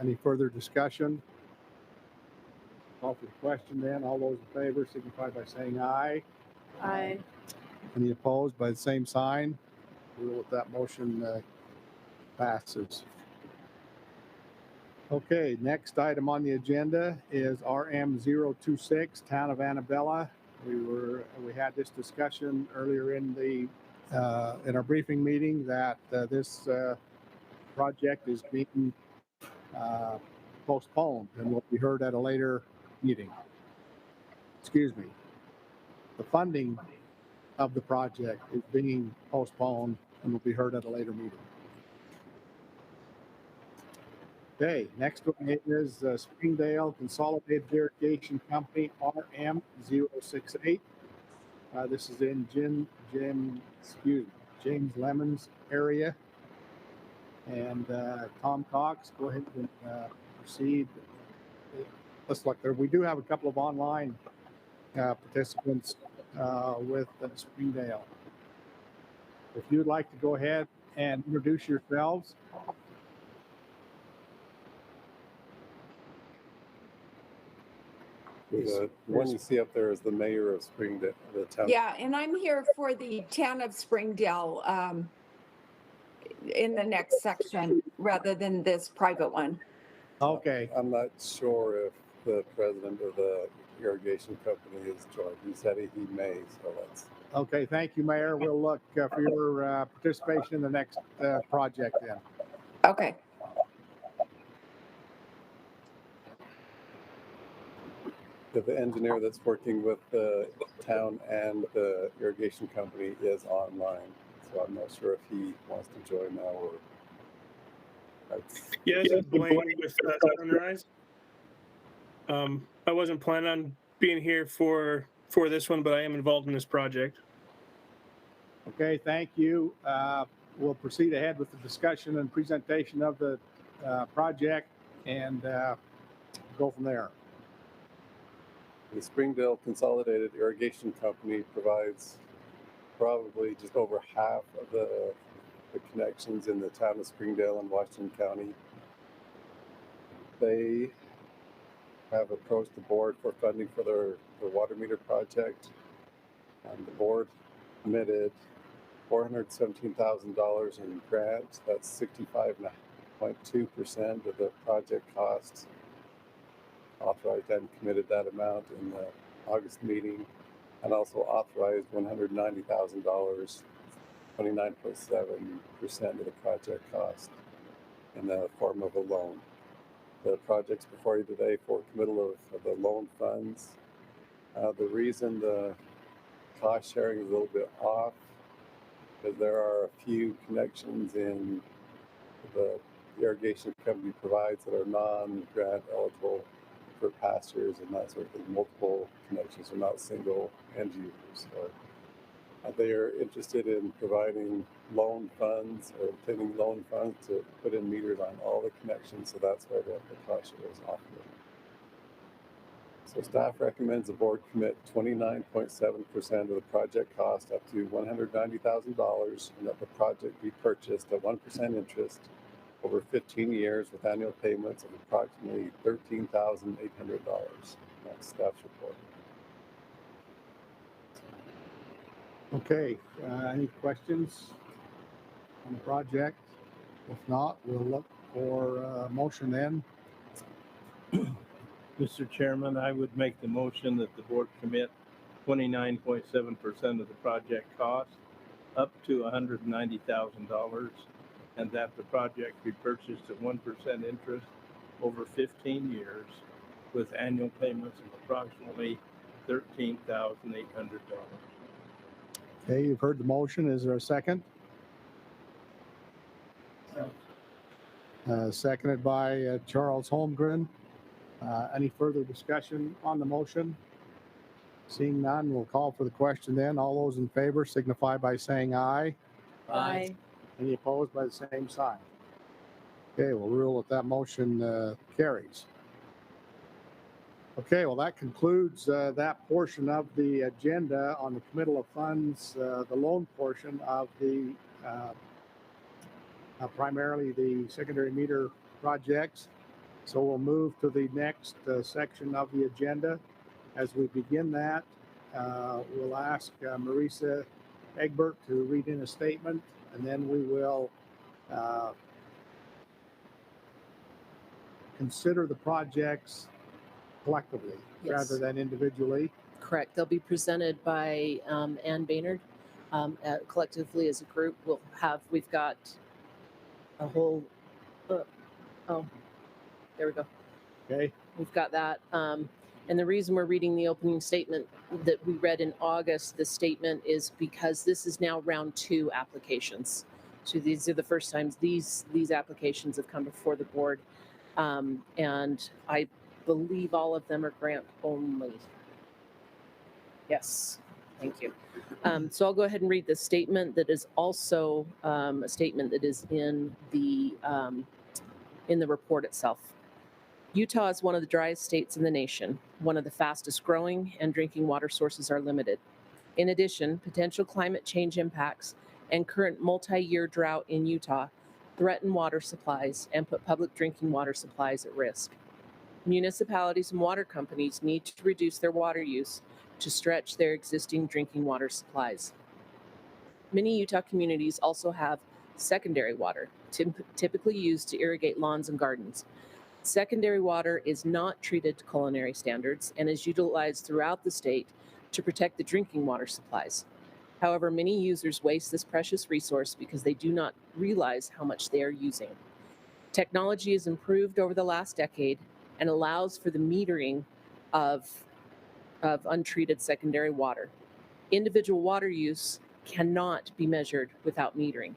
Any further discussion? Call for the question then. All those in favor signify by saying aye. Aye. Any opposed by the same sign? Rule that that motion passes. Okay, next item on the agenda is RM026, Town of Annabella. We had this discussion earlier in our briefing meeting that this project is being postponed and will be heard at a later meeting. Excuse me. The funding of the project is being postponed and will be heard at a later meeting. Okay, next one is Springdale Consolidated Irrigation Company, RM068. This is in James Lemon's area. And Tom Cox, go ahead and proceed. Let's look there. We do have a couple of online participants with Springdale. If you'd like to go ahead and introduce yourselves. The one you see up there is the mayor of Springdale, the town. Yeah, and I'm here for the town of Springdale in the next section rather than this private one. Okay. I'm not sure if the president of the irrigation company is joined. He said he may, so let's. Okay, thank you, Mayor. We'll look for your participation in the next project then. Okay. The engineer that's working with the town and the irrigation company is online, so I'm not sure if he wants to join now or. Yeah, this is Blaine with Sunrise. I wasn't planning on being here for this one, but I am involved in this project. Okay, thank you. We'll proceed ahead with the discussion and presentation of the project and go from there. The Springdale Consolidated Irrigation Company provides probably just over half of the connections in the town of Springdale and Washington County. They have approached the board for funding for their the water meter project. The board committed $417,000 in grants. That's 65.2% of the project costs. Authorized and committed that amount in the August meeting, and also authorized $190,000, 29.7% of the project cost in the form of a loan. The project's before you today for committal of the loan funds. The reason the cost sharing is a little bit off is there are a few connections in the irrigation company provides that are non-grant eligible for pastures and that sort of thing. Multiple connections are not single end users. So they are interested in providing loan funds or obtaining loan funds to put in meters on all the connections. So that's why the cost share is off. So staff recommends the board commit 29.7% of the project cost up to $190,000 and that the project be purchased at 1% interest over 15 years with annual payments of approximately $13,800. That's staff's report. Okay, any questions on the project? If not, we'll look for a motion then. Mr. Chairman, I would make the motion that the board commit 29.7% of the project cost up to $190,000 and that the project be purchased at 1% interest over 15 years with annual payments of approximately $13,800. Okay, you've heard the motion. Is there a second? Seconded by Charles Holmgren. Any further discussion on the motion? Seeing none, we'll call for the question then. All those in favor signify by saying aye. Aye. Any opposed by the same sign? Okay, we'll rule that motion carries. Okay, well, that concludes that portion of the agenda on the committal of funds, the loan portion of the primarily the secondary meter projects. So we'll move to the next section of the agenda. As we begin that, we'll ask Marisa Egbert to read in a statement, and then we will consider the projects collectively rather than individually. Correct. They'll be presented by Ann Baynard. Collectively as a group, we've got a whole, there we go. Okay. We've got that. And the reason we're reading the opening statement that we read in August, the statement is because this is now round 2 applications. So these are the first times these applications have come before the board. And I believe all of them are grant only. Yes, thank you. So I'll go ahead and read the statement that is also a statement that is in the report itself. Utah is one of the driest states in the nation, one of the fastest growing, and drinking water sources are limited. In addition, potential climate change impacts and current multi-year drought in Utah threaten water supplies and put public drinking water supplies at risk. Municipalities and water companies need to reduce their water use to stretch their existing drinking water supplies. Many Utah communities also have secondary water, typically used to irrigate lawns and gardens. Secondary water is not treated to culinary standards and is utilized throughout the state to protect the drinking water supplies. However, many users waste this precious resource because they do not realize how much they are using. Technology has improved over the last decade and allows for the metering of untreated secondary water. Individual water use cannot be measured without metering.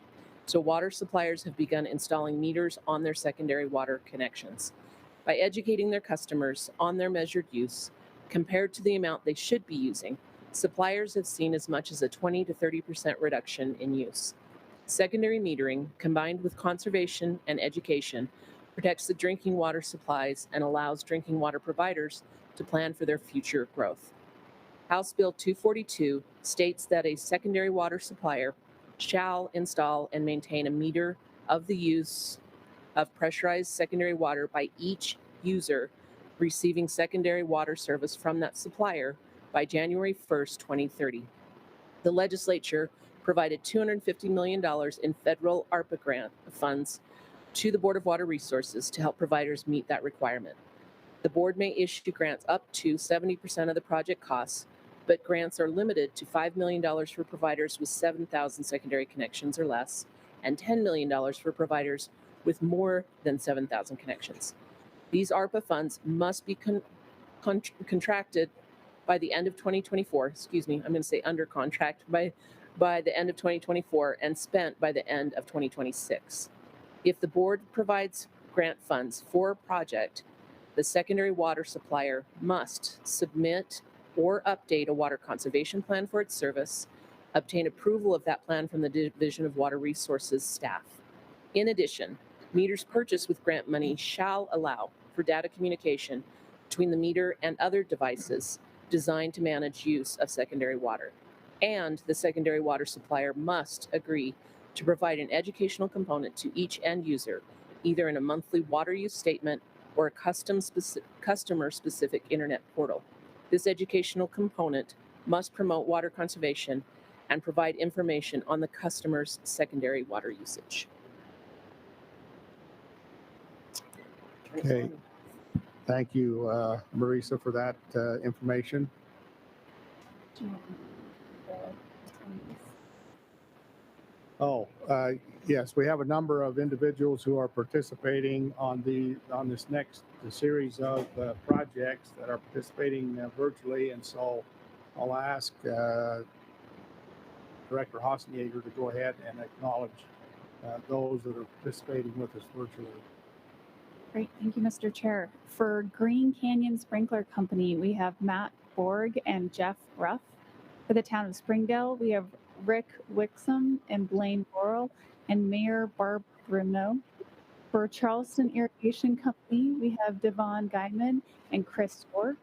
So water suppliers have begun installing meters on their secondary water connections. By educating their customers on their measured use compared to the amount they should be using, suppliers have seen as much as a 20 to 30% reduction in use. Secondary metering, combined with conservation and education, protects the drinking water supplies and allows drinking water providers to plan for their future growth. House Bill 242 states that a secondary water supplier shall install and maintain a meter of the use of pressurized secondary water by each user receiving secondary water service from that supplier by January 1st, 2030. The legislature provided $250 million in federal ARPA grant funds to the Board of Water Resources to help providers meet that requirement. The board may issue grants up to 70% of the project costs, but grants are limited to $5 million for providers with 7,000 secondary connections or less, and $10 million for providers with more than 7,000 connections. These ARPA funds must be contracted by the end of 2024, I'm going to say under contract by the end of 2024 and spent by the end of 2026. If the board provides grant funds for a project, the secondary water supplier must submit or update a water conservation plan for its service, obtain approval of that plan from the Division of Water Resources staff. In addition, meters purchased with grant money shall allow for data communication between the meter and other devices designed to manage use of secondary water. And the secondary water supplier must agree to provide an educational component to each end user, either in a monthly water use statement or a customer-specific internet portal. This educational component must promote water conservation and provide information on the customer's secondary water usage. Okay. Thank you, Marisa, for that information. Oh, yes, we have a number of individuals who are participating on this next series of projects that are participating virtually, and so I'll ask Director Hasenjager to go ahead and acknowledge those that are participating with us virtually. Great, thank you, Mr. Chair. For Green Canyon Sprinkler Company, we have Matt Borg and Jeff Ruff. For the town of Springdale, we have Rick Wixom and Blaine Laurel and Mayor Barb Bruno. For Charleston Irrigation Company, we have Devon Guyman and Chris York.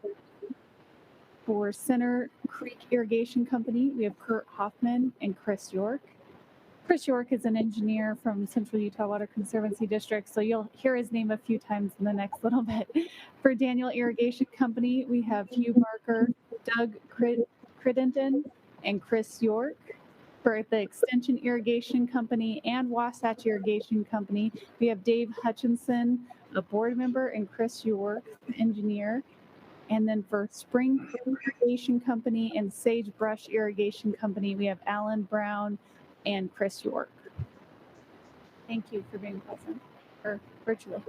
For Center Creek Irrigation Company, we have Kurt Hoffman and Chris York. Chris York is an engineer from Central Utah Water Conservancy District, so you'll hear his name a few times in the next little bit. For Daniel Irrigation Company, we have Hugh Barker, Doug Crittenden, and Chris York. For the Extension Irrigation Company and Wasatch Irrigation Company, we have Dave Hutchinson, a board member, and Chris York, engineer. And then for Spring Irrigation Company and Sagebrush Irrigation Company, we have Alan Brown and Chris York. Thank you for being present, or virtually.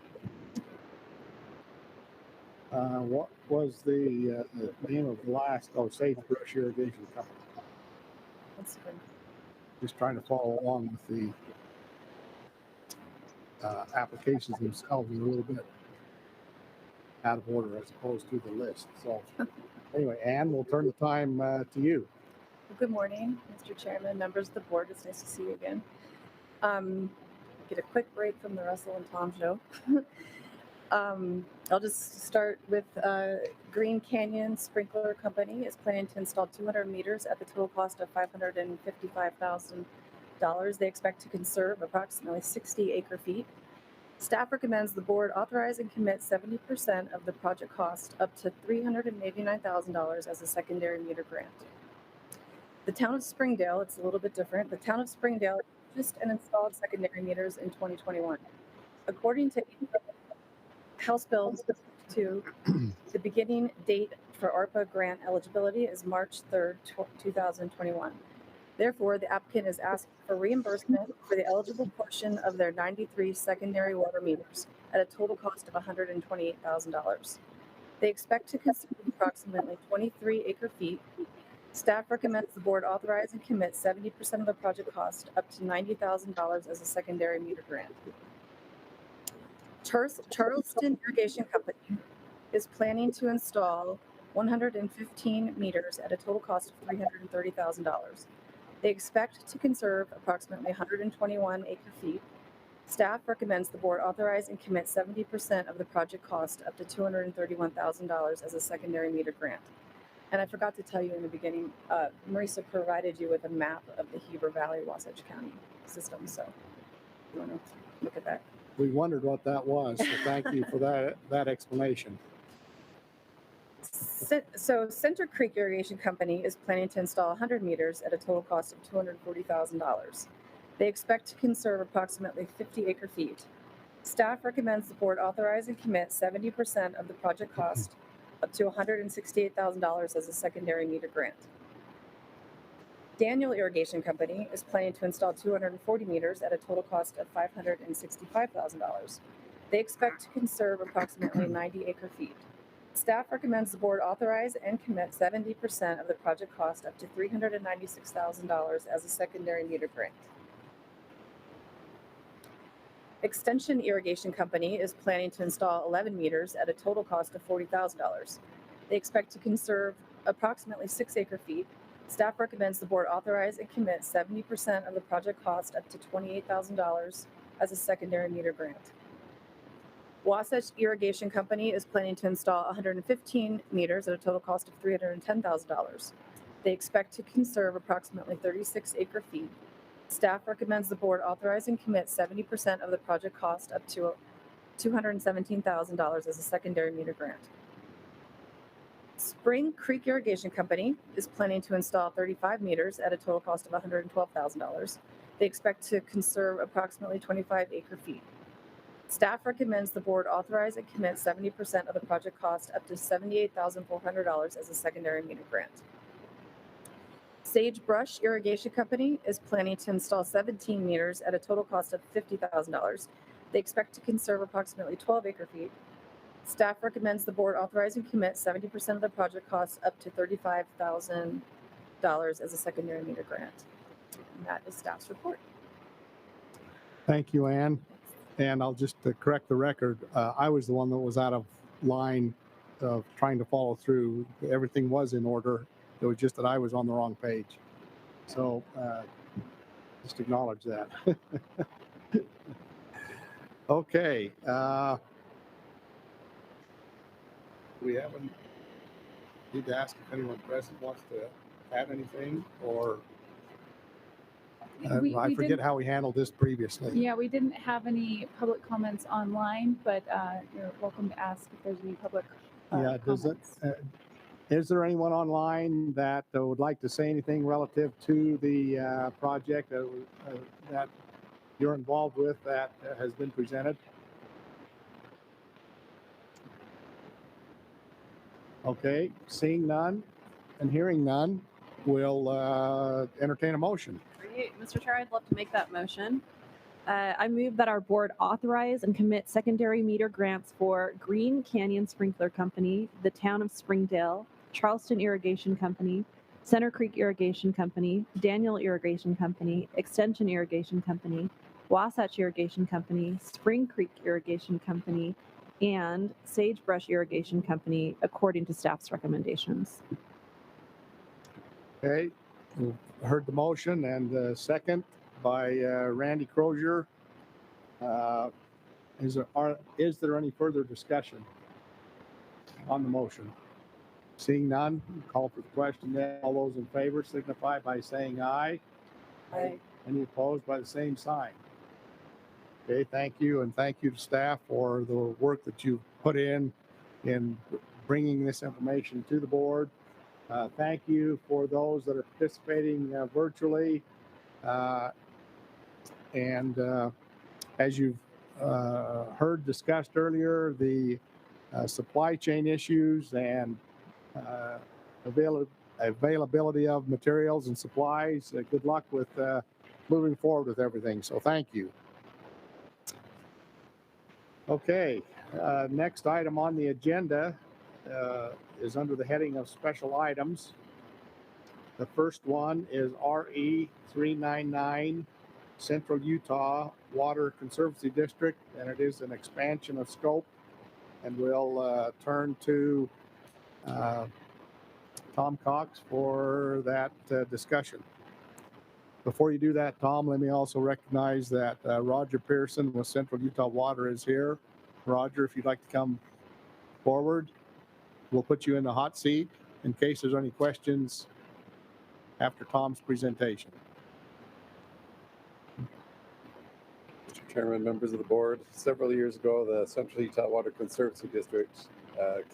What was the name of the last? Oh, Sagebrush Irrigation Company. That's good. Just trying to follow along with the applications themselves is a little bit out of order as opposed to the list. So anyway, Ann, we'll turn the time to you. Good morning, Mr. Chairman, members of the board. It's nice to see you again. Get a quick break from the Russell and Tom show. I'll just start with Green Canyon Sprinkler Company is planning to install 200 meters at the total cost of $555,000. They expect to conserve approximately 60 acre feet. Staff recommends the board authorize and commit 70% of the project cost up to $389,000 as a secondary meter grant. The town of Springdale, it's a little bit different. The town of Springdale purchased and installed secondary meters in 2021. According to House Bill 2, the beginning date for ARPA grant eligibility is March 3rd, 2021. Therefore, the applicant is asking for reimbursement for the eligible portion of their 93 secondary water meters at a total cost of $128,000. They expect to consume approximately 23 acre feet. Staff recommends the board authorize and commit 70% of the project cost up to $90,000 as a secondary meter grant. Charleston Irrigation Company is planning to install 115 meters at a total cost of $330,000. They expect to conserve approximately 121 acre feet. Staff recommends the board authorize and commit 70% of the project cost up to $231,000 as a secondary meter grant. And I forgot to tell you in the beginning, Marisa provided you with a map of the Heber Valley Wasatch County system. So you want to look at that. We wondered what that was, so thank you for that explanation. So Center Creek Irrigation Company is planning to install 100 meters at a total cost of $240,000. They expect to conserve approximately 50 acre feet. Staff recommends the board authorize and commit 70% of the project cost up to $168,000 as a secondary meter grant. Daniel Irrigation Company is planning to install 240 meters at a total cost of $565,000. They expect to conserve approximately 90 acre feet. Staff recommends the board authorize and commit 70% of the project cost up to $396,000 as a secondary meter grant. Extension Irrigation Company is planning to install 11 meters at a total cost of $40,000. They expect to conserve approximately 6 acre feet. Staff recommends the board authorize and commit 70% of the project cost up to $28,000 as a secondary meter grant. Wasatch Irrigation Company is planning to install 115 meters at a total cost of $310,000. They expect to conserve approximately 36 acre feet. Staff recommends the board authorize and commit 70% of the project cost up to $217,000 as a secondary meter grant. Spring Creek Irrigation Company is planning to install 35 meters at a total cost of $112,000. They expect to conserve approximately 25 acre feet. Staff recommends the board authorize and commit 70% of the project cost up to $78,400 as a secondary meter grant. Sagebrush Irrigation Company is planning to install 17 meters at a total cost of $50,000. They expect to conserve approximately 12 acre feet. Staff recommends the board authorize and commit 70% of the project costs up to $35,000 as a secondary meter grant. And that is staff's report. Thank you, Ann. And I'll just correct the record. I was the one that was out of line of trying to follow through. Everything was in order. It was just that I was on the wrong page. So just acknowledge that. Okay. We haven't need to ask if anyone present wants to add anything, or I forget how we handled this previously. Yeah, we didn't have any public comments online, but you're welcome to ask if there's any public Yeah, comments. Is there anyone online that would like to say anything relative to the project that you're involved with that has been presented? Okay, seeing none and hearing none, we'll entertain a motion. Great. Mr. Chair, I'd love to make that motion. I move that our board authorize and commit secondary meter grants for Green Canyon Sprinkler Company, the Town of Springdale, Charleston Irrigation Company, Center Creek Irrigation Company, Daniel Irrigation Company, Extension Irrigation Company, Wasatch Irrigation Company, Spring Creek Irrigation Company, and Sagebrush Irrigation Company, according to staff's recommendations. Okay, we've heard the motion and the second by Randy Crozier. Is there any further discussion on the motion? Seeing none, call for the question then. All those in favor signify by saying aye. Aye. Any opposed by the same sign? Okay, thank you, and thank you to staff for the work that you've put in bringing this information to the board. Thank you for those that are participating virtually. And as you've heard discussed earlier, the supply chain issues and availability of materials and supplies. Good luck with moving forward with everything. So thank you. Okay, next item on the agenda is under the heading of special items. The first one is RE 399 Central Utah Water Conservancy District, and it is an expansion of scope. And we'll turn to Tom Cox for that discussion. Before you do that, Tom, let me also recognize that Roger Pearson with Central Utah Water is here. Roger, if you'd like to come forward, we'll put you in the hot seat in case there's any questions after Tom's presentation. Mr. Chairman, members of the board, several years ago, the Central Utah Water Conservancy District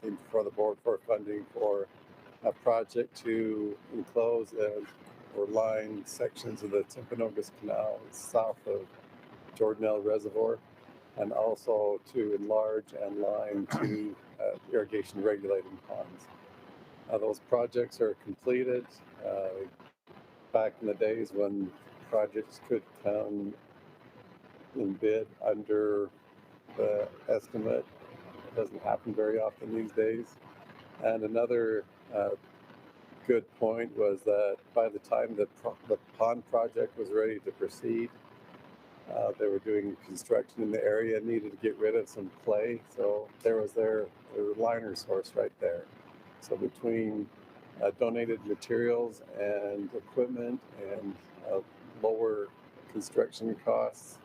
came before the board for funding for a project to enclose or line sections of the Timpanogos Canal south of Jordanelle Reservoir, and also to enlarge and line two irrigation regulating ponds. Those projects are completed. Back in the days when projects could come and bid under the estimate, it doesn't happen very often these days. And another good point was that by the time the pond project was ready to proceed, they were doing construction in the area, needed to get rid of some clay. So there was their liner source right there. So between donated materials and equipment and lower construction costs,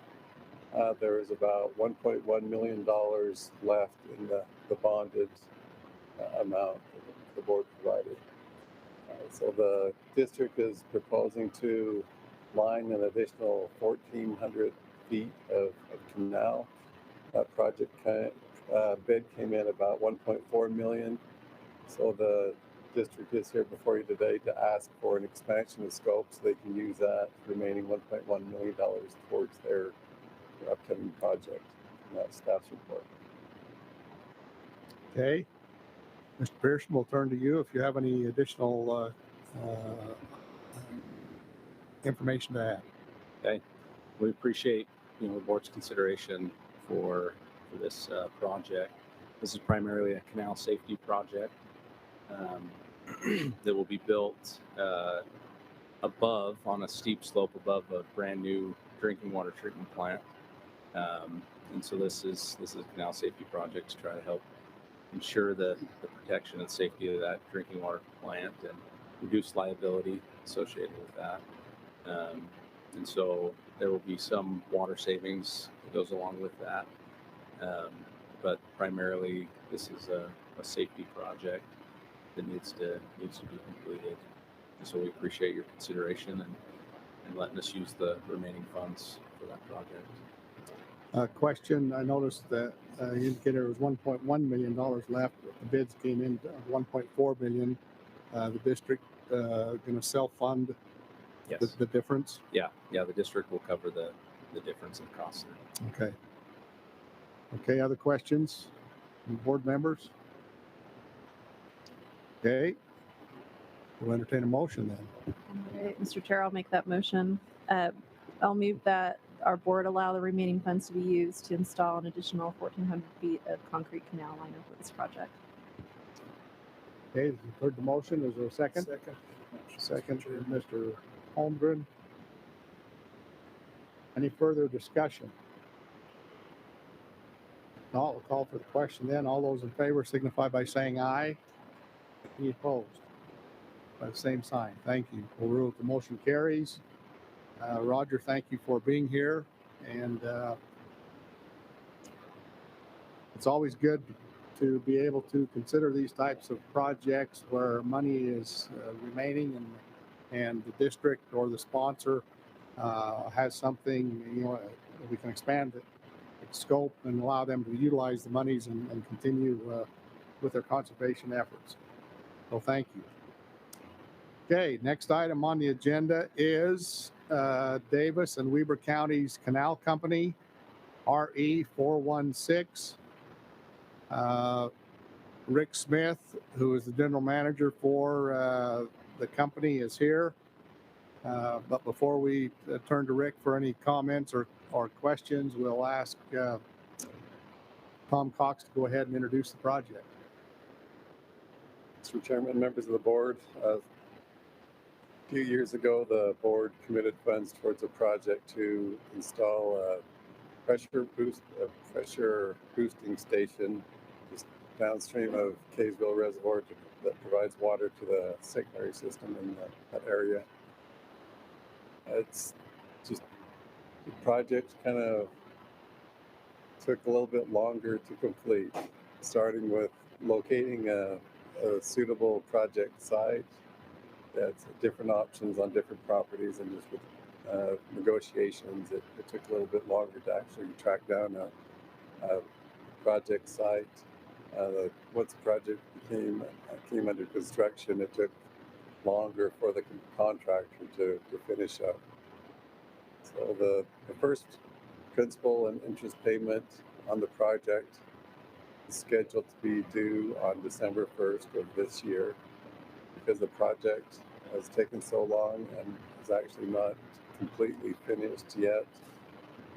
there was about $1.1 million left in the bonded amount that the board provided. So the district is proposing to line an additional 1,400 feet of canal. That project bid came in about 1.4 million. So the district is here before you today to ask for an expansion of scope so they can use that remaining $1.1 million towards their upcoming project. And that's staff's report. Okay. Mr. Pearson, we'll turn to you if you have any additional information to add. Okay. We appreciate the board's consideration for this project. This is primarily a canal safety project that will be built above, on a steep slope above a brand new drinking water treatment plant. And so this is a canal safety project to try to help ensure the protection and safety of that drinking water plant and reduce liability associated with that. And so there will be some water savings that goes along with that. But primarily, this is a safety project that needs to be completed. And so we appreciate your consideration and letting us use the remaining funds for that project. Question, I noticed that you indicated there was $1.1 million left. The bids came in at $1.4 million. The district going to self-fund the difference? Yeah, the district will cover the difference in costs. Okay. Okay, other questions from board members? Okay. We'll entertain a motion then. All right, Mr. Chair, I'll make that motion. I'll move that our board allow the remaining funds to be used to install an additional 1,400 feet of concrete canal liner for this project. Okay, you've heard the motion. Is there a second? Second from Mr. Holmgren. Any further discussion? No, we'll call for the question then. All those in favor signify by saying aye. Any opposed? By the same sign. Thank you. We'll rule that the motion carries. Roger, thank you for being here. And it's always good to be able to consider these types of projects where money is remaining and the district or the sponsor has something, we can expand its scope and allow them to utilize the monies and continue with their conservation efforts. So thank you. Okay, next item on the agenda is Davis and Weber County's Canal Company, RE 416. Rick Smith, who is the general manager for the company, is here. But before we turn to Rick for any comments or questions, we'll ask Tom Cox to go ahead and introduce the project. Mr. Chairman, members of the board, a few years ago, the board committed funds towards a project to install a pressure boosting station just downstream of Kaysville Reservoir that provides water to the secondary system in that area. It's just the project kind of took a little bit longer to complete, starting with locating a suitable project site. That's different options on different properties, and just with negotiations, it took a little bit longer to actually track down a project site. Once the project came under construction, it took longer for the contractor to finish up. So the first principal and interest payment on the project is scheduled to be due on December 1st of this year. Because the project has taken so long and is actually not completely finished yet,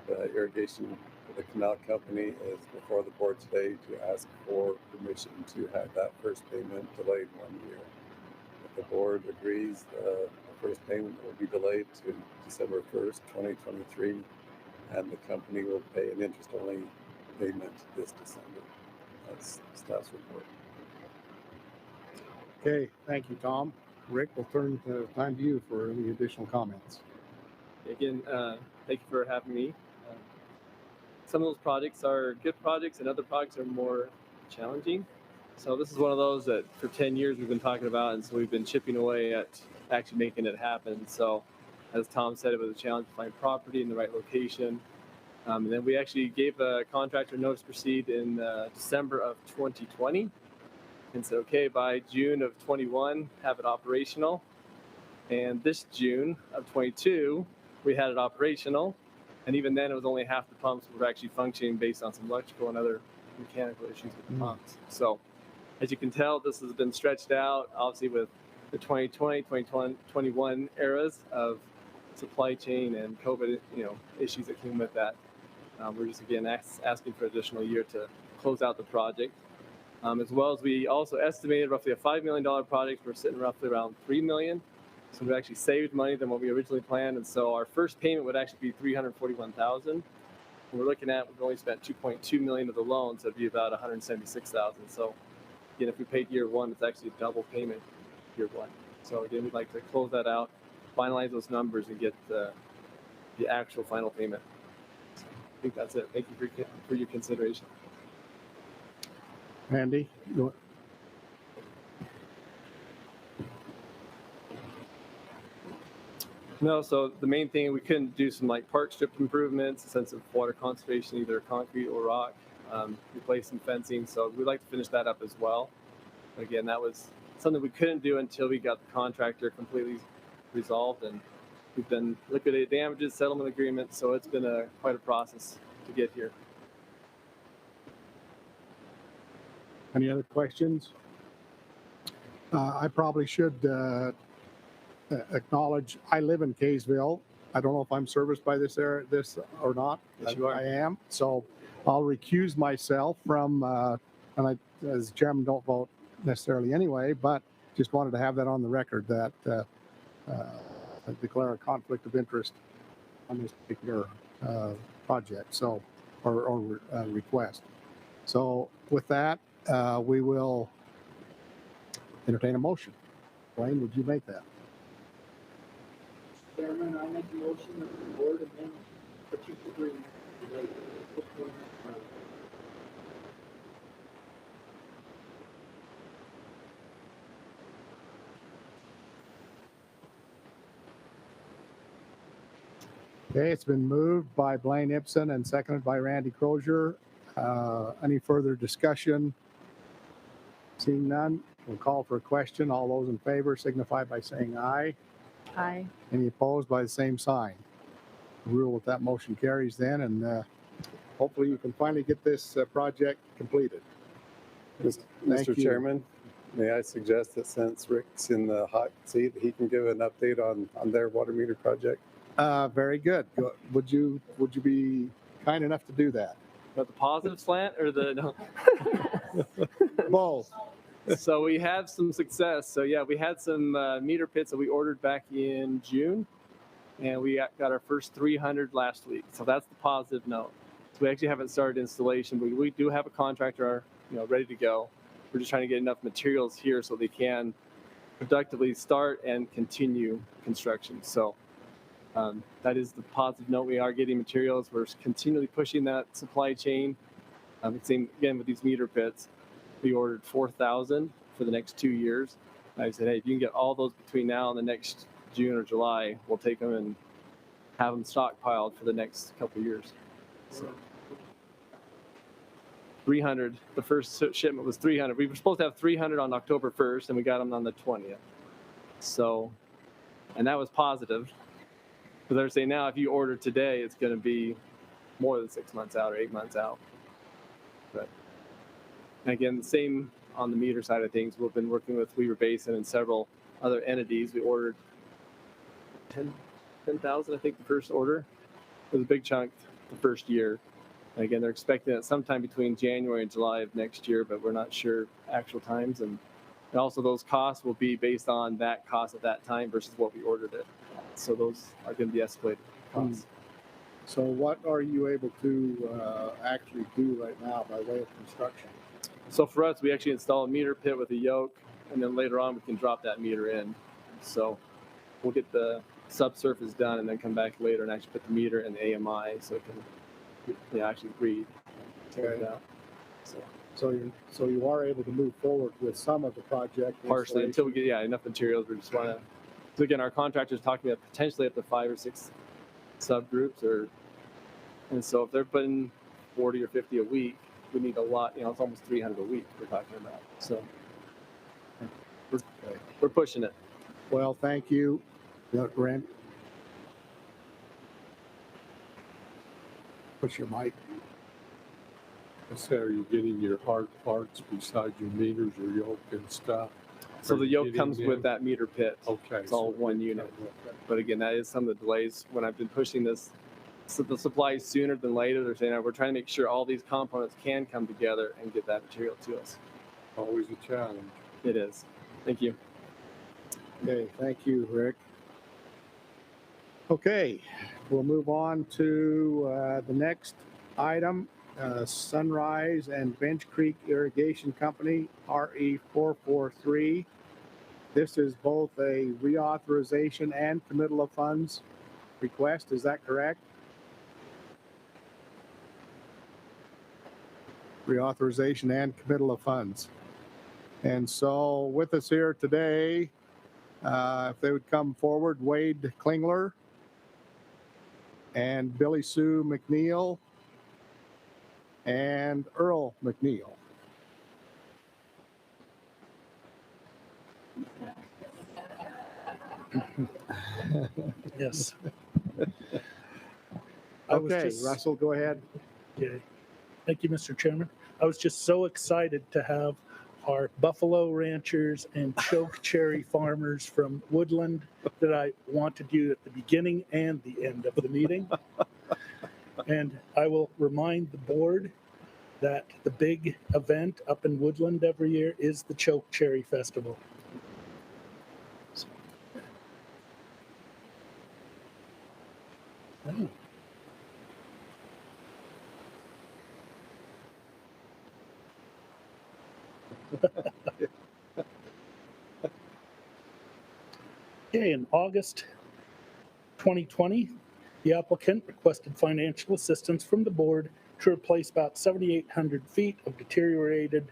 the irrigation, the canal company is before the board today to ask for permission to have that first payment delayed 1 year. If the board agrees, the first payment will be delayed to December 1st, 2023, and the company will pay an interest-only payment this December. That's staff's report. Okay, thank you, Tom. Rick, we'll turn the time to you for any additional comments. Again, thank you for having me. Some of those projects are good projects and other projects are more challenging. So this is one of those that for 10 years we've been talking about, and so we've been chipping away at actually making it happen. So as Tom said, it was a challenge to find property in the right location. And then we actually gave a contractor notice to proceed in December of 2020. And said, okay, by June of 21, have it operational. And this June of 22, we had it operational. And even then, it was only half the pumps were actually functioning based on some electrical and other mechanical issues with the pumps. So as you can tell, this has been stretched out, obviously with the 2020, 2021 eras of supply chain and COVID, issues that came with that. We're just, again, asking for an additional year to close out the project. As well as we also estimated roughly a $5 million project. We're sitting roughly around $3 million. So we actually saved money than what we originally planned. And so our first payment would actually be $341,000. We're looking at, we've only spent $2.2 million of the loan, so it'd be about $176,000. So again, if we paid year one, it's actually a double payment year one. So again, we'd like to close that out, finalize those numbers, and get the actual final payment. So I think that's it. Thank you for your consideration. Andy, No, so the main thing, we couldn't do some like park strip improvements, a sense of water conservation, either concrete or rock, replace some fencing. So we'd like to finish that up as well. Again, that was something we couldn't do until we got the contractor completely resolved, and we've been liquidated damages, settlement agreements. So it's been quite a process to get here. any other questions? I probably should acknowledge I live in Kaysville. I don't know if I'm serviced by this or not. Yes, you are. I am. So I'll recuse myself from, and I, as chairman, don't vote necessarily anyway, but just wanted to have that on the record that I declare a conflict of interest on this particular project. So, or request. So with that, we will entertain a motion. Wayne, would you make that? Chairman, I make a motion that the board amend particular Okay, it's been moved by Blaine Ibsen and seconded by Randy Crozier. Any further discussion? Seeing none, we'll call for a question. All those in favor signify by saying aye. Aye. Any opposed by the same sign. Rule that motion carries then, and hopefully you can finally get this project completed. Thank Mr. you. Chairman, may I suggest that since Rick's in the hot seat, he can give an update on their water meter project? Very good. Would you be kind enough to do that? But the positive slant or the no? Both. So we have some success. So yeah, we had some meter pits that we ordered back in June, and we got our first 300 last week. So that's the positive note. So we actually haven't started installation, but we do have a contractor, ready to go. We're just trying to get enough materials here so they can productively start and continue construction. So that is the positive note. We are getting materials. We're continually pushing that supply chain. Same again with these meter pits. We ordered 4,000 for the next 2 years. I said, hey, if you can get all those between now and the next June or July, we'll take them and have them stockpiled for the next couple of years. So. 300. The first shipment was 300. We were supposed to have 300 on October 1st, and we got them on the 20th. So, and that was positive. But they're saying now if you order today, it's going to be more than 6 months out or 8 months out. But again, the same on the meter side of things. We've been working with Weaver Basin and several other entities. We ordered 10,000, I think, the first order. It was a big chunk the first year. And again, they're expecting it sometime between January and July of next year, but we're not sure actual times. And also those costs will be based on that cost at that time versus what we ordered it. So those are going to be escalated costs. So what are you able to actually do right now by way of construction? So for us, we actually install a meter pit with a yoke, and then later on we can drop that meter in. So we'll get the subsurface done and then come back later and actually put the meter in the AMI so it can actually read. Okay. Out. So you are able to move forward with some of the project Partially until we get enough materials. We just want to. So again, our contractor's talking about potentially up to 5 or 6 subgroups, and so if they're putting 40 or 50 a week, we need a lot. It's almost 300 a week we're talking about. So we're pushing it. Well, thank you, Brent. Push your mic. I say, are you getting your hard parts besides your meters or yoke and stuff? So the yoke comes with that meter pit. Okay. It's all one unit. But again, that is some of the delays when I've been pushing this. So the supply sooner than later. They're saying we're trying to make sure all these components can come together and get that material to us. Always a challenge. It is. Thank you. Okay, thank you, Rick. Okay, we'll move on to the next item. Sunrise and Bench Creek Irrigation Company, RE443. This is both a reauthorization and committal of funds request. Is that correct? Reauthorization and committal of funds. And so with us here today, if they would come forward, Wade Klingler and Billy Sue McNeil and Earl McNeil. Yes. Okay, Russell, go ahead. Okay. Thank you, Mr. Chairman. I was just so excited to have our buffalo ranchers and choke cherry farmers from Woodland that I wanted you at the beginning and the end of the meeting. And I will remind the board that the big event up in Woodland every year is the Choke Cherry Festival. Oh. Okay, in August 2020, the applicant requested financial assistance from the board to replace about 7,800 feet of deteriorated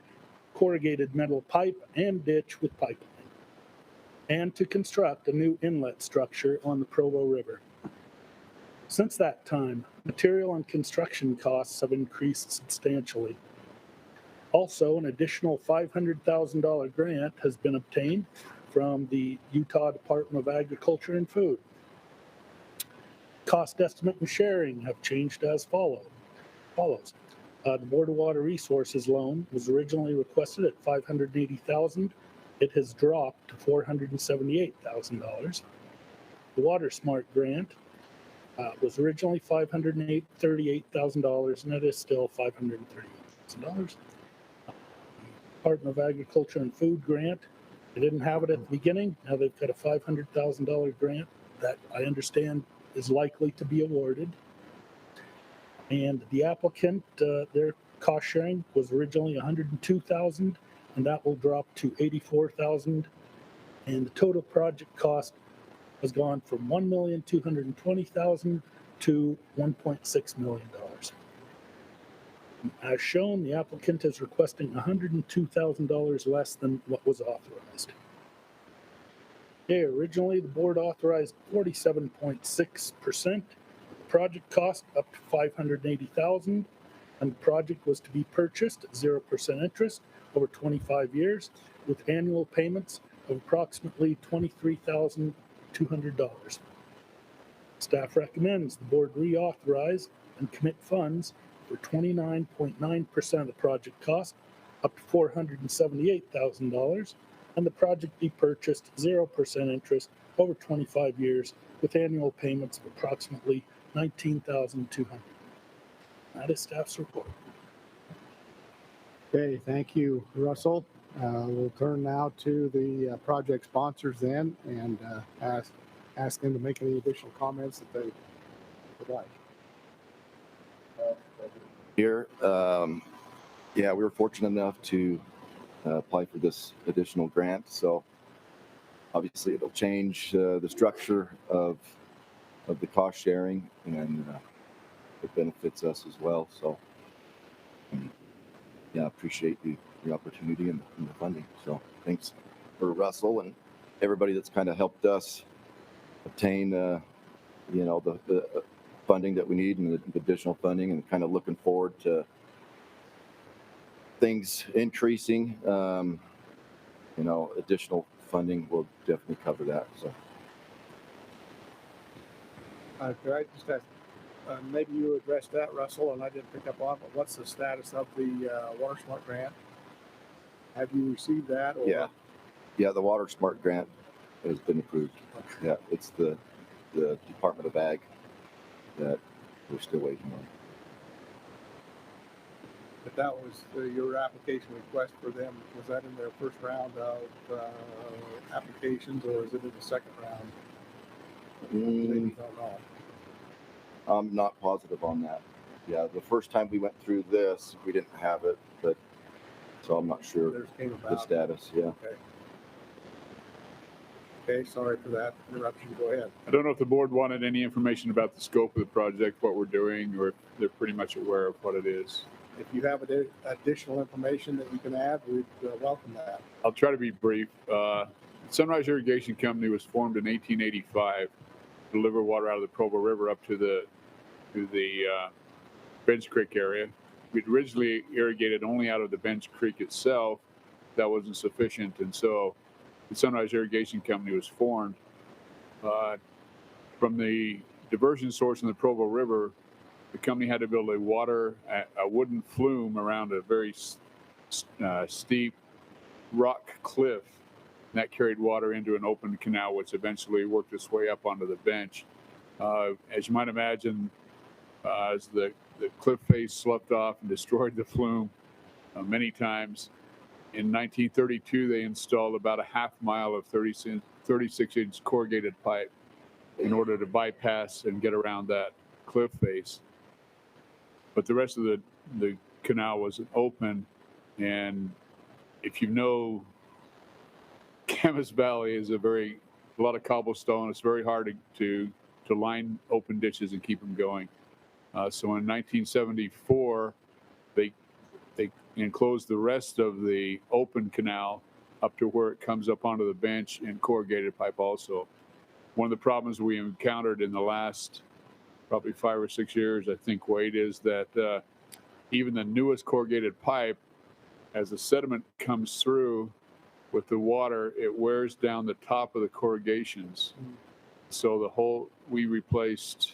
corrugated metal pipe and ditch with pipeline, and to construct a new inlet structure on the Provo River. Since that time, material and construction costs have increased substantially. Also, an additional $500,000 grant has been obtained from the Utah Department of Agriculture and Food. Cost estimate and sharing have changed as follows. The Board of Water Resources loan was originally requested at $580,000. It has dropped to $478,000. The Water Smart grant was originally $538,000, and it is still $538,000. Department of Agriculture and Food grant, they didn't have it at the beginning. Now they've got a $500,000 grant that I understand is likely to be awarded. And the applicant, their cost sharing was originally $102,000, and that will drop to $84,000. And the total project cost has gone from $1,220,000 to $1.6 million. As shown, the applicant is requesting $102,000 less than what was authorized. Okay, originally the board authorized 47.6%. Project cost up to $580,000, And the project was to be purchased at 0% interest over 25 years with annual payments of approximately $23,200. Staff recommends the board reauthorize and commit funds for 29.9% of the project cost, up to $478,000, and the project be purchased 0% interest over 25 years with annual payments of approximately $19,200. That is staff's report. Okay, thank you, Russell. We'll turn now to the project sponsors then and ask them to make any additional comments that they would like. Here, yeah, we were fortunate enough to apply for this additional grant. So obviously it'll change the structure of the cost sharing, and it benefits us as well. So yeah, appreciate the opportunity and the funding. So thanks for Russell and everybody that's kind of helped us obtain the funding that we need and the additional funding, and kind of looking forward to things increasing. Additional funding will definitely cover that. So Could I just ask, maybe you addressed that, Russell, and I didn't pick up on, but what's the status of the Water Smart grant? Have you received that? Or? Yeah, the Water Smart grant has been approved. Okay. Yeah, it's the Department of Ag that we're still waiting on. But that was your application request for them. Was that in their first round of applications, or is it in the second round? Maybe don't know. I'm not positive on that. Yeah, the first time we went through this, we didn't have it, but so I'm not sure the status. Yeah. Okay. Okay, sorry for that interruption. Go ahead. I don't know if the board wanted any information about the scope of the project, what we're doing, or if they're pretty much aware of what it is. If you have additional information that you can add, we'd welcome that. I'll try to be brief. Sunrise Irrigation Company was formed in 1885 to deliver water out of the Provo River up to the Bench Creek area. We'd originally irrigated only out of the Bench Creek itself. That wasn't sufficient, and so the Sunrise Irrigation Company was formed. From the diversion source in the Provo River, the company had to build a wooden flume around a very steep rock cliff, and that carried water into an open canal, which eventually worked its way up onto the bench. As you might imagine, as the cliff face sloughed off and destroyed the flume many times, in 1932 they installed about a half mile of 36-inch corrugated pipe in order to bypass and get around that cliff face. But the rest of the canal was open, and if you know, Camas Valley is a lot of cobblestone. It's very hard to line open ditches and keep them going. So in 1974, they enclosed the rest of the open canal up to where it comes up onto the bench in corrugated pipe also. One of the problems we encountered in the last probably 5 or 6 years, I think, Wade, is that even the newest corrugated pipe, as the sediment comes through with the water, it wears down the top of the corrugations. So we replaced,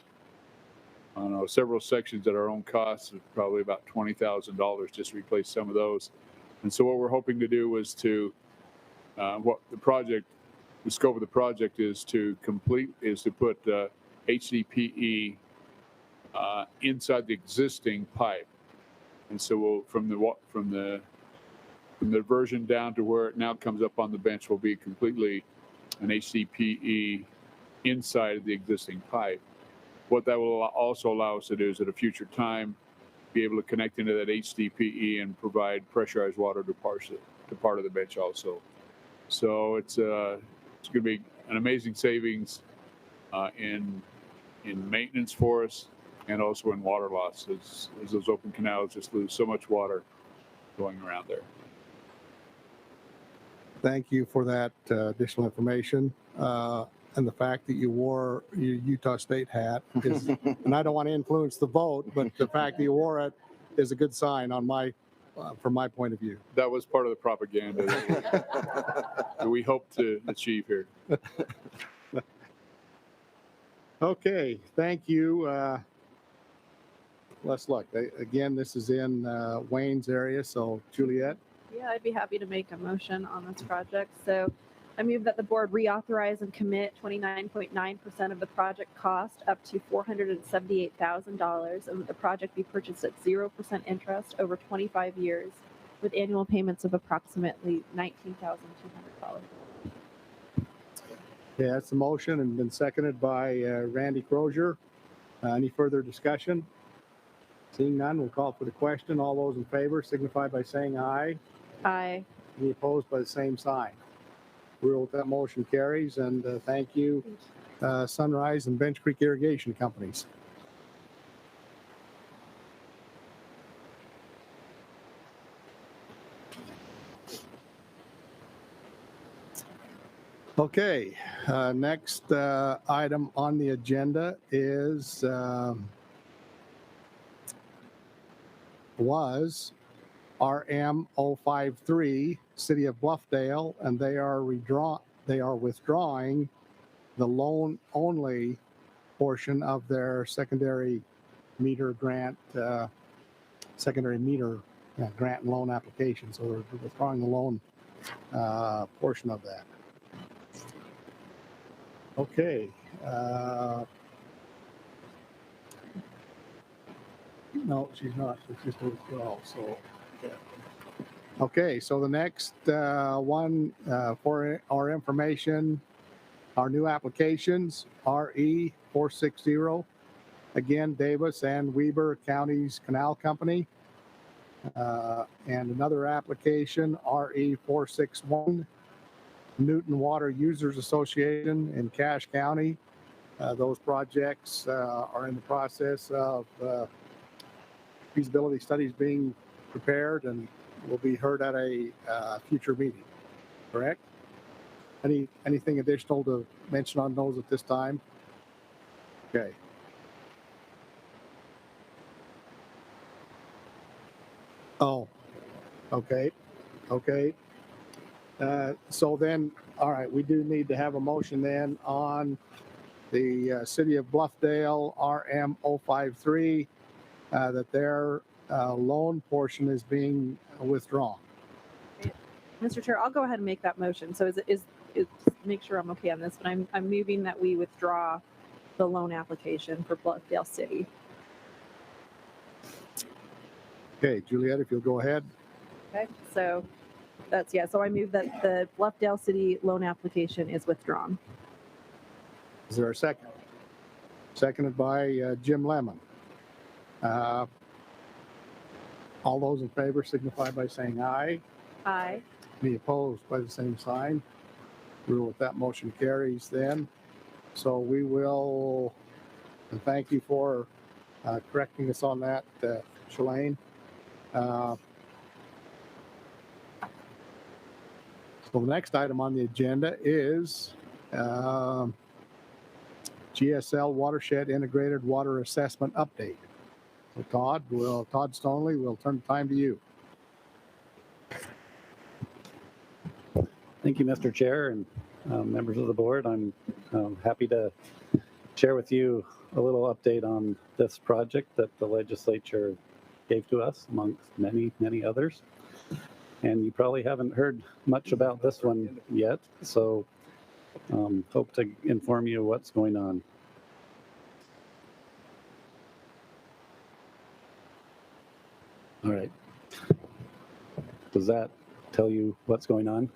I don't know, several sections at our own cost, of probably about $20,000 just to replace some of those. And so what we're hoping to do is the scope of the project is to put HDPE inside the existing pipe. And so from the diversion down to where it now comes up on the bench will be completely an HDPE inside of the existing pipe. What that will also allow us to do is at a future time be able to connect into that HDPE and provide pressurized water to part of the bench also. So it's going to be an amazing savings in maintenance for us, and also in water loss, as those open canals just lose so much water going around there. Thank you for that additional information. And the fact that you wore your Utah State hat is, and I don't want to influence the vote, but the fact that you wore it is a good sign on my, from my point of view. That was part of the propaganda that we hope to achieve here. Okay, thank you. Let's look. Again, this is in Wayne's area, so Juliet. Yeah, I'd be happy to make a motion on this project. So I move that the board reauthorize and commit 29.9% of the project cost up to $478,000 and that the project be purchased at 0% interest over 25 years with annual payments of approximately $19,200. Yeah, that's the motion and been seconded by Randy Crozier. Any further discussion? Seeing none, we'll call for the question. All those in favor signify by saying aye. Aye. Any opposed by the same sign. Rule that motion carries, and thank you, Sunrise and Bench Creek Irrigation Companies. Okay, next item on the agenda is was RM053, City of Bluffdale, and they are withdrawing the loan only portion of their secondary meter grant, grant and loan application. So they're withdrawing the loan portion of that. Okay. No, she's not. It's just a withdrawal. So, yeah. Okay. So the next one for our information, our new applications, RE460, again, Davis and Weber Counties Canal Company. And another application, RE461, Newton Water Users Association in Cache County. Those projects are in the process of feasibility studies being prepared and will be heard at a future meeting. Correct? Anything additional to mention on those at this time? Okay. Oh, okay. Okay. So then, all right, we do need to have a motion then on the City of Bluffdale RM053 that their loan portion is being withdrawn. Mr. Chair, I'll go ahead and make that motion. So is make sure I'm okay on this, but I'm moving that we withdraw the loan application for Bluffdale City. Okay, Juliet, if you'll go ahead. Okay, so that's, yeah, so I move that the Bluffdale City loan application is withdrawn. Is there a second? Seconded by Jim Lemon. All those in favor signify by saying aye. Aye. Any opposed by the same sign? Rule with that motion carries then. So we will, and thank you for correcting us on that, Shalane. So the next item on the agenda is GSL Watershed Integrated Water Assessment Update. So Todd Stonley, we'll turn the time to you. Thank you, Mr. Chair and members of the board. I'm happy to share with you a little update on this project that the legislature gave to us, amongst many, many others. And you probably haven't heard much about this one yet, so hope to inform you what's going on. All right. Does that tell you what's going on?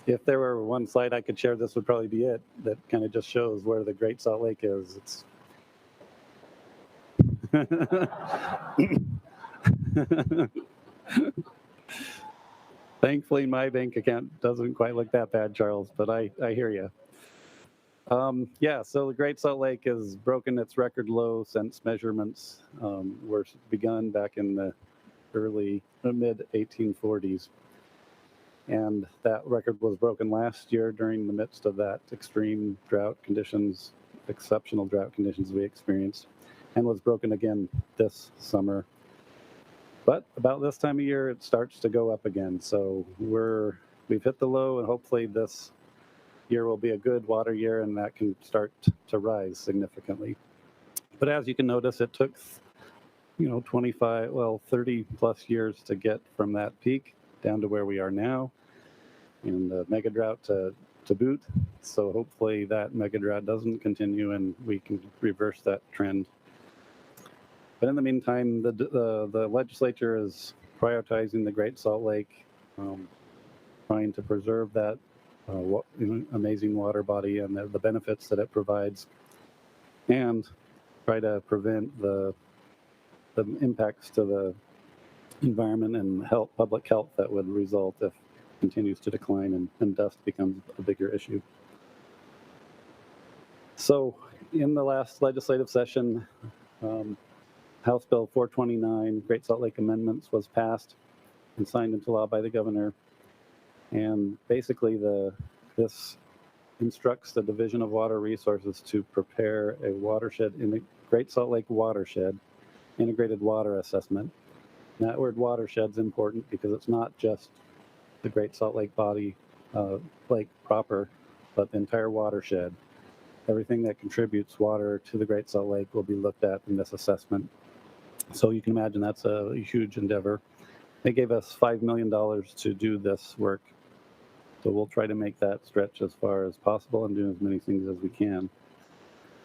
If there were one slide I could share, this would probably be it. That kind of just shows where the Great Salt Lake is. It's Thankfully, my bank account doesn't quite look that bad, Charles, but I hear you. Yeah, so the Great Salt Lake has broken its record low since measurements were begun back in the mid 1840s. And that record was broken last year during the midst of that extreme drought conditions, exceptional drought conditions we experienced. and was broken again this summer. But about this time of year, it starts to go up again. So we've hit the low, and hopefully this year will be a good water year, and that can start to rise significantly. But as you can notice, it took 30 plus years to get from that peak down to where we are now, and the mega drought to boot. So hopefully that mega drought doesn't continue and we can reverse that trend. But in the meantime, the legislature is prioritizing the Great Salt Lake, trying to preserve that amazing water body and the benefits that it provides, and try to prevent the impacts to the environment and public health that would result if it continues to decline and dust becomes a bigger issue. So in the last legislative session, House Bill 429, Great Salt Lake Amendments, was passed and signed into law by the governor. And basically this instructs the Division of Water Resources to prepare a watershed in the Great Salt Lake watershed integrated water assessment. And that word watershed is important because it's not just the Great Salt Lake body, lake proper, but the entire watershed. Everything that contributes water to the Great Salt Lake will be looked at in this assessment. So you can imagine that's a huge endeavor. They gave us $5 million to do this work. So we'll try to make that stretch as far as possible and do as many things as we can.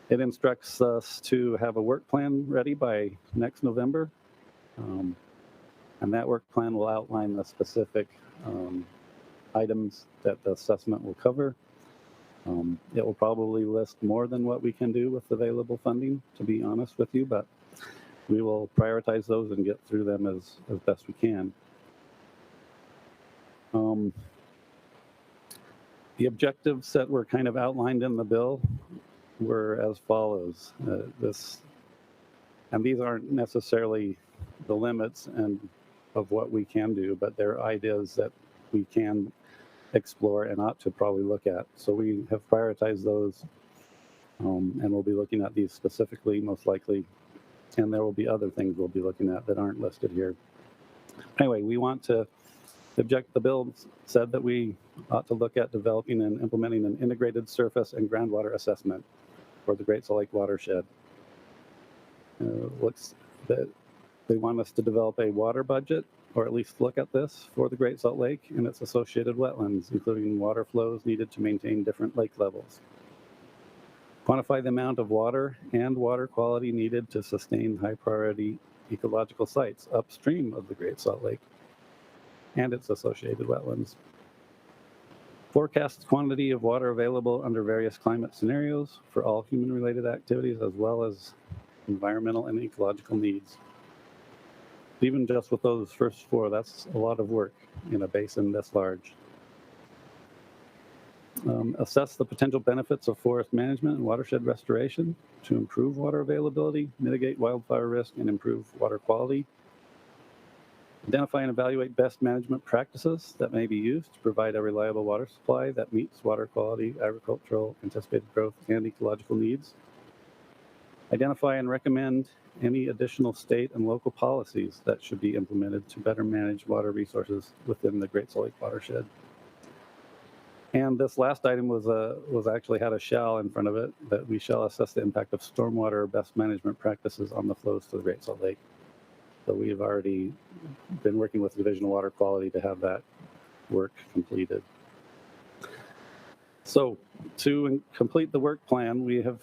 It instructs us to have a work plan ready by next November. And that work plan will outline the specific items that the assessment will cover. It will probably list more than what we can do with available funding, to be honest with you, but we will prioritize those and get through them as best we can. The objectives that were kind of outlined in the bill were as follows. And these aren't necessarily the limits of what we can do, but they're ideas that we can explore and ought to probably look at. So we have prioritized those, and we'll be looking at these specifically, most likely. And there will be other things we'll be looking at that aren't listed here. Anyway, the bill said that we ought to look at developing and implementing an integrated surface and groundwater assessment for the Great Salt Lake watershed. They want us to develop a water budget, or at least look at this, for the Great Salt Lake and its associated wetlands, including water flows needed to maintain different lake levels. Quantify the amount of water and water quality needed to sustain high priority ecological sites upstream of the Great Salt Lake and its associated wetlands. Forecast quantity of water available under various climate scenarios for all human-related activities, as well as environmental and ecological needs. Even just with those first four, that's a lot of work in a basin this large. Assess the potential benefits of forest management and watershed restoration to improve water availability, mitigate wildfire risk, and improve water quality. Identify and evaluate best management practices that may be used to provide a reliable water supply that meets water quality, agricultural, anticipated growth, and ecological needs. Identify and recommend any additional state and local policies that should be implemented to better manage water resources within the Great Salt Lake watershed. And this last item was actually had a shall in front of it, that we shall assess the impact of stormwater best management practices on the flows to the Great Salt Lake. So we have already been working with the Division of Water Quality to have that work completed. So to complete the work plan, we have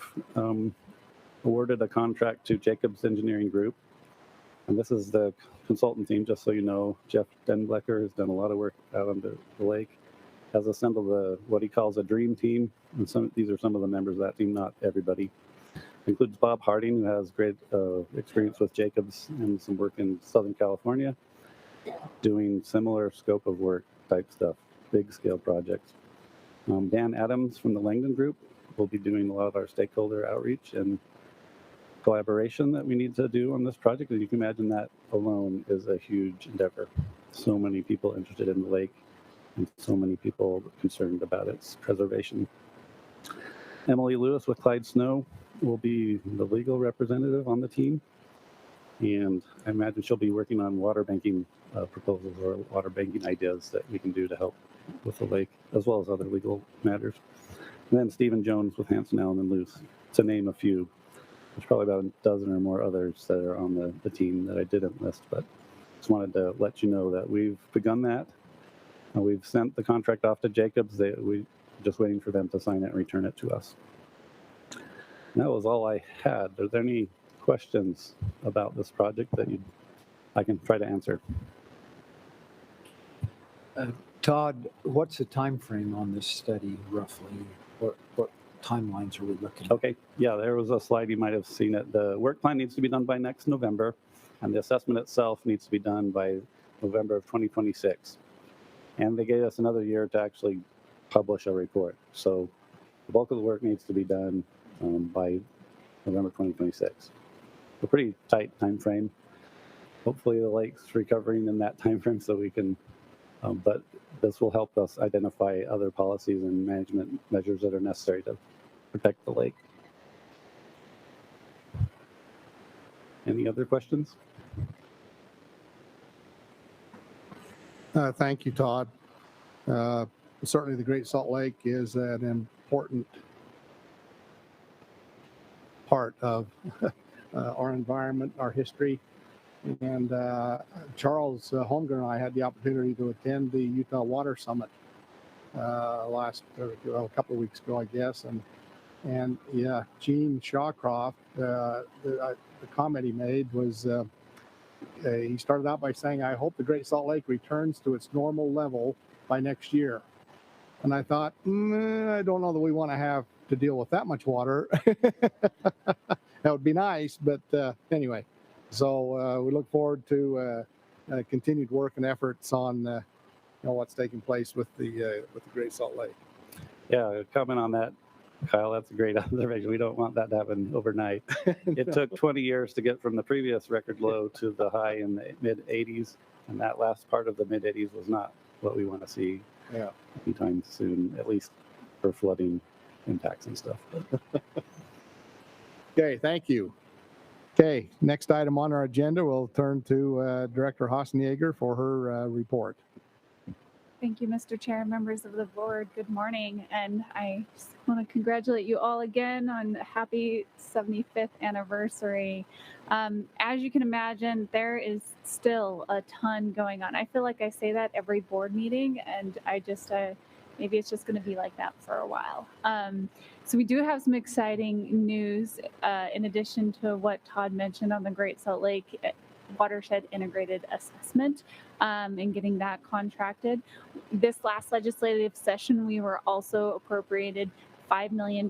awarded a contract to Jacobs Engineering Group. And this is the consultant team, just so you know. Jeff Denblecker has done a lot of work out on the lake, has assembled what he calls a dream team. And these are some of the members of that team, not everybody. Includes Bob Harding, who has great experience with Jacobs and some work in Southern California, doing similar scope of work type stuff, big scale projects. Dan Adams from the Langdon Group will be doing a lot of our stakeholder outreach and collaboration that we need to do on this project. And you can imagine that alone is a huge endeavor. So many people interested in the lake and so many people concerned about its preservation. Emily Lewis with Clyde Snow will be the legal representative on the team. And I imagine she'll be working on water banking proposals or water banking ideas that we can do to help with the lake, as well as other legal matters. And then Stephen Jones with Hanson, Allen, and Luce, to name a few. There's probably about a dozen or more others that are on the team that I didn't list, but just wanted to let you know that we've begun that. We've sent the contract off to Jacobs. We're just waiting for them to sign it and return it to us. And that was all I had. Are there any questions about this project that I can try to answer? Todd, what's the time frame on this study roughly? What timelines are we looking at? Okay, yeah, there was a slide, you might have seen it. The work plan needs to be done by next November, and the assessment itself needs to be done by November of 2026. And they gave us another year to actually publish a report. So the bulk of the work needs to be done by November 2026. A pretty tight time frame. Hopefully the lake's recovering in that time frame so we can, but this will help us identify other policies and management measures that are necessary to protect the lake. Any other questions? Thank you, Todd. Certainly the Great Salt Lake is an important part of our environment, our history. And Charles Holmgren and I had the opportunity to attend the Utah Water Summit a couple of weeks ago, I guess. And yeah, Gene Shawcroft, the comment he made was, he started out by saying, I hope the Great Salt Lake returns to its normal level by next year. And I thought, I don't know that we want to have to deal with that much water. That would be nice, but anyway. So we look forward to continued work and efforts on what's taking place with the Great Salt Lake. Yeah, comment on that, Kyle. That's a great observation. We don't want that to happen overnight. It took 20 years to get from the previous record low to the high in the mid 80s, and that last part of the mid 80s was not what we want to see anytime soon, at least for flooding impacts and stuff. Okay, thank you. Okay, next item on our agenda, we'll turn to Director Hasenjager for her report. Thank you, Mr. Chair, members of the board. Good morning. And I just want to congratulate you all again on a happy 75th anniversary. As you can imagine, there is still a ton going on. I feel like I say that every board meeting, and I just, maybe it's just going to be like that for a while. So we do have some exciting news in addition to what Todd mentioned on the Great Salt Lake Watershed Integrated Assessment and getting that contracted. This last legislative session, we were also appropriated $5 million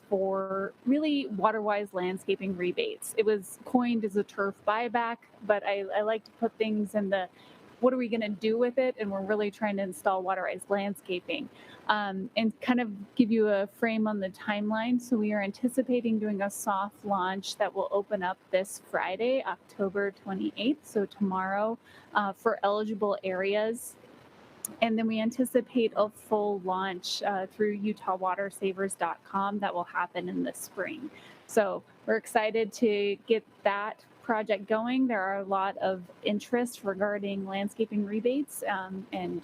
for really water-wise landscaping rebates. It was coined as a turf buyback, but I like to put things in the what are we going to do with it? And we're really trying to install water-wise landscaping and kind of give you a frame on the timeline. So we are anticipating doing a soft launch that will open up this Friday, October 28th, so tomorrow, for eligible areas. And then we anticipate a full launch through UtahWaterSavers.com that will happen in the spring. So we're excited to get that project going. There are a lot of interest regarding landscaping rebates and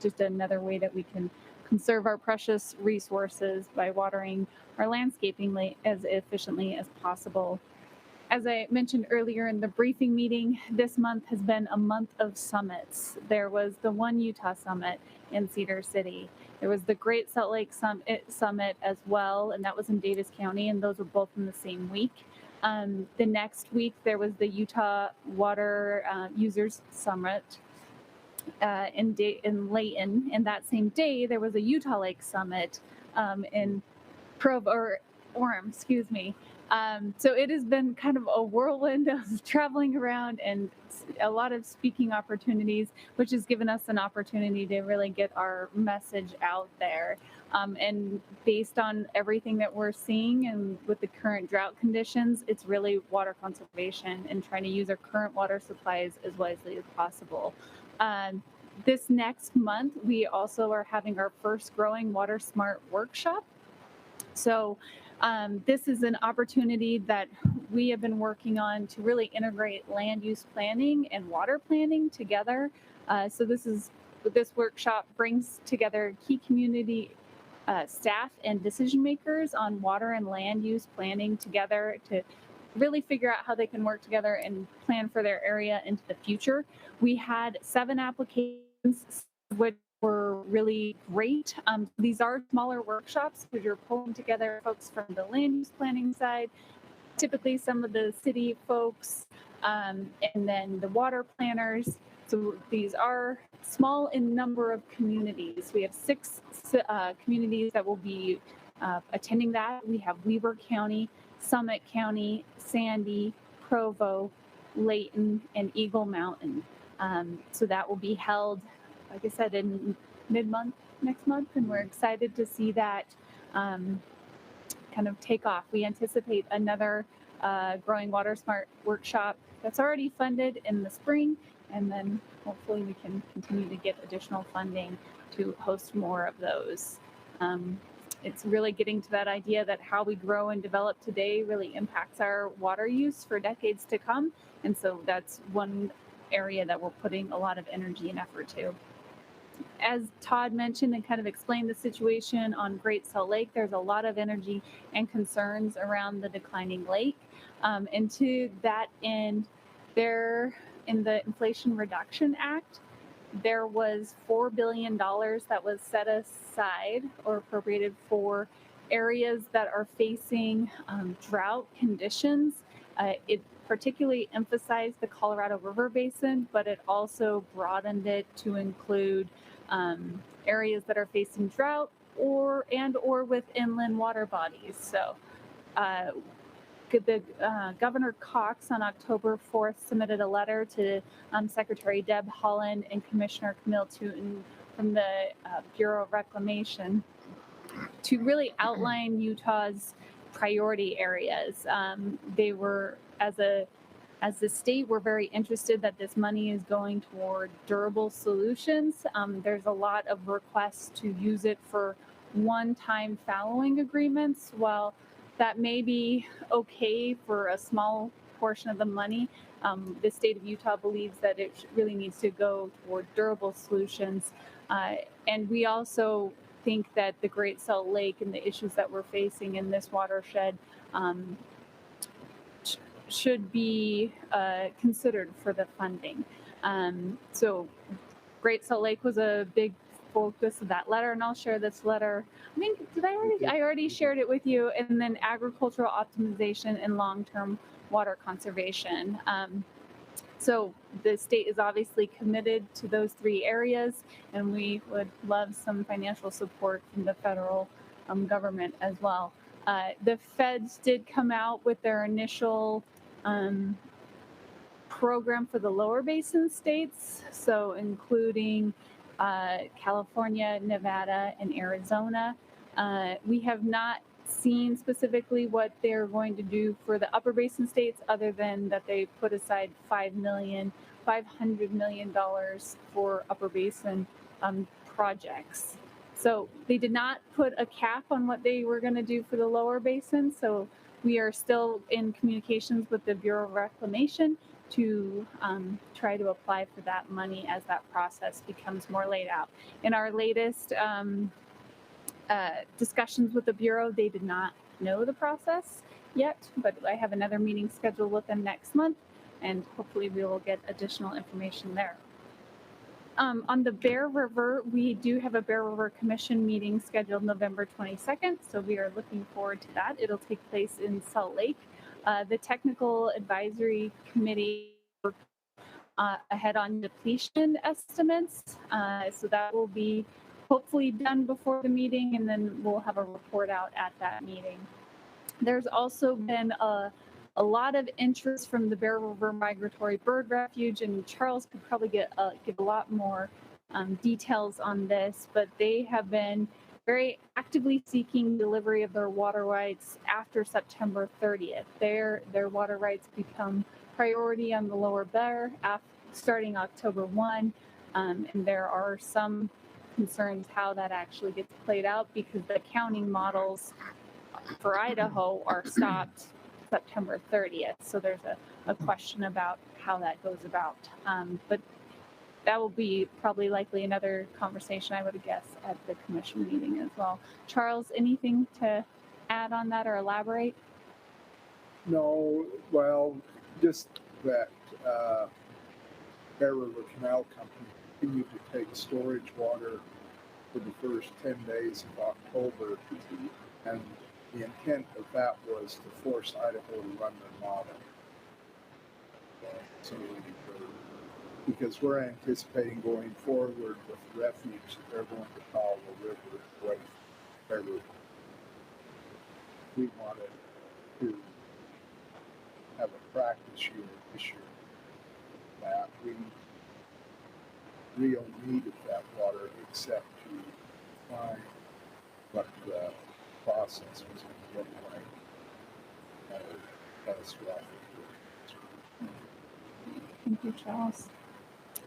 just another way that we can conserve our precious resources by watering our landscaping as efficiently as possible. As I mentioned earlier in the briefing meeting, this month has been a month of summits. There was the One Utah Summit in Cedar City. There was the Great Salt Lake Summit as well, and that was in Davis County, and those were both in the same week. The next week, there was the Utah Water Users Summit in Layton, and that same day, there was a Utah Lake Summit in Orem, excuse me. So it has been kind of a whirlwind of traveling around and a lot of speaking opportunities, which has given us an opportunity to really get our message out there. And based on everything that we're seeing and with the current drought conditions, it's really water conservation and trying to use our current water supplies as wisely as possible. This next month, we also are having our first Growing Water Smart workshop. So This is an opportunity that we have been working on to really integrate land use planning and water planning together. So this workshop brings together key community staff and decision makers on water and land use planning together to really figure out how they can work together and plan for their area into the future. We had 7 applications, which were really great. These are smaller workshops because you're pulling together folks from the land use planning side, typically some of the city folks, and then the water planners. So these are small in number of communities. We have 6 communities that will be attending that. We have Weber County, Summit County, Sandy, Provo, Layton, and Eagle Mountain. So that will be held, like I said, in mid-month next month, and we're excited to see that kind of take off. We anticipate another Growing Water Smart workshop that's already funded in the spring, and then hopefully we can continue to get additional funding to host more of those. It's really getting to that idea that how we grow and develop today really impacts our water use for decades to come. And so that's one area that we're putting a lot of energy and effort to. As Todd mentioned and kind of explained the situation on Great Salt Lake, there's a lot of energy and concerns around the declining lake. And to that end, there in the Inflation Reduction Act, there was $4 billion that was set aside or appropriated for areas that are facing drought conditions. It particularly emphasized the Colorado River Basin, but it also broadened it to include areas that are facing drought or with inland water bodies. So Governor Cox on October 4th submitted a letter to Secretary Deb Haaland and Commissioner Camille Tootin from the Bureau of Reclamation to really outline Utah's priority areas. They were, as the state, we're very interested that this money is going toward durable solutions. There's a lot of requests to use it for one-time fallowing agreements. While that may be okay for a small portion of the money, the state of Utah believes that it really needs to go toward durable solutions. And we also think that the Great Salt Lake and the issues that we're facing in this watershed should be considered for the funding. So Great Salt Lake was a big focus of that letter, and I'll share this letter. I think, I already shared it with you, and then agricultural optimization and long-term water conservation. So the state is obviously committed to those 3 areas, and we would love some financial support from the federal government as well. The feds did come out with their initial program for the lower basin states, so including California, Nevada, and Arizona. We have not seen specifically what they're going to do for the upper basin states, other than that they put aside $500 million for upper basin projects. So they did not put a cap on what they were going to do for the lower basin. So we are still in communications with the Bureau of Reclamation to try to apply for that money as that process becomes more laid out. In our latest discussions with the Bureau, they did not know the process yet, but I have another meeting scheduled with them next month, and hopefully we will get additional information there. On the Bear River, we do have a Bear River Commission meeting scheduled November 22nd, so we are looking forward to that. It'll take place in Salt Lake. The Technical Advisory Committee worked ahead on depletion estimates, so that will be hopefully done before the meeting, and then we'll have a report out at that meeting. There's also been a lot of interest from the Bear River Migratory Bird Refuge, and Charles could probably give a lot more details on this, but they have been very actively seeking delivery of their water rights after September 30th. Their water rights become priority on the Lower Bear starting October 1, and there are some concerns how that actually gets played out, because the accounting models for Idaho are stopped September 30th. So there's a question about how that goes about. But that will be probably likely another conversation, I would guess, at the commission meeting as well. Charles, anything to add on that or elaborate? No, well, just that Bear River Canal Company continued to take storage water for the first 10 days of October. And the intent of that was to force Idaho to run their model. So because we're anticipating going forward with refuge that they're going to follow the river away from Bear River. We wanted to have a practice year this year that we don't needed that water except to find what the process was going to look like. That's right. Thank you, Charles.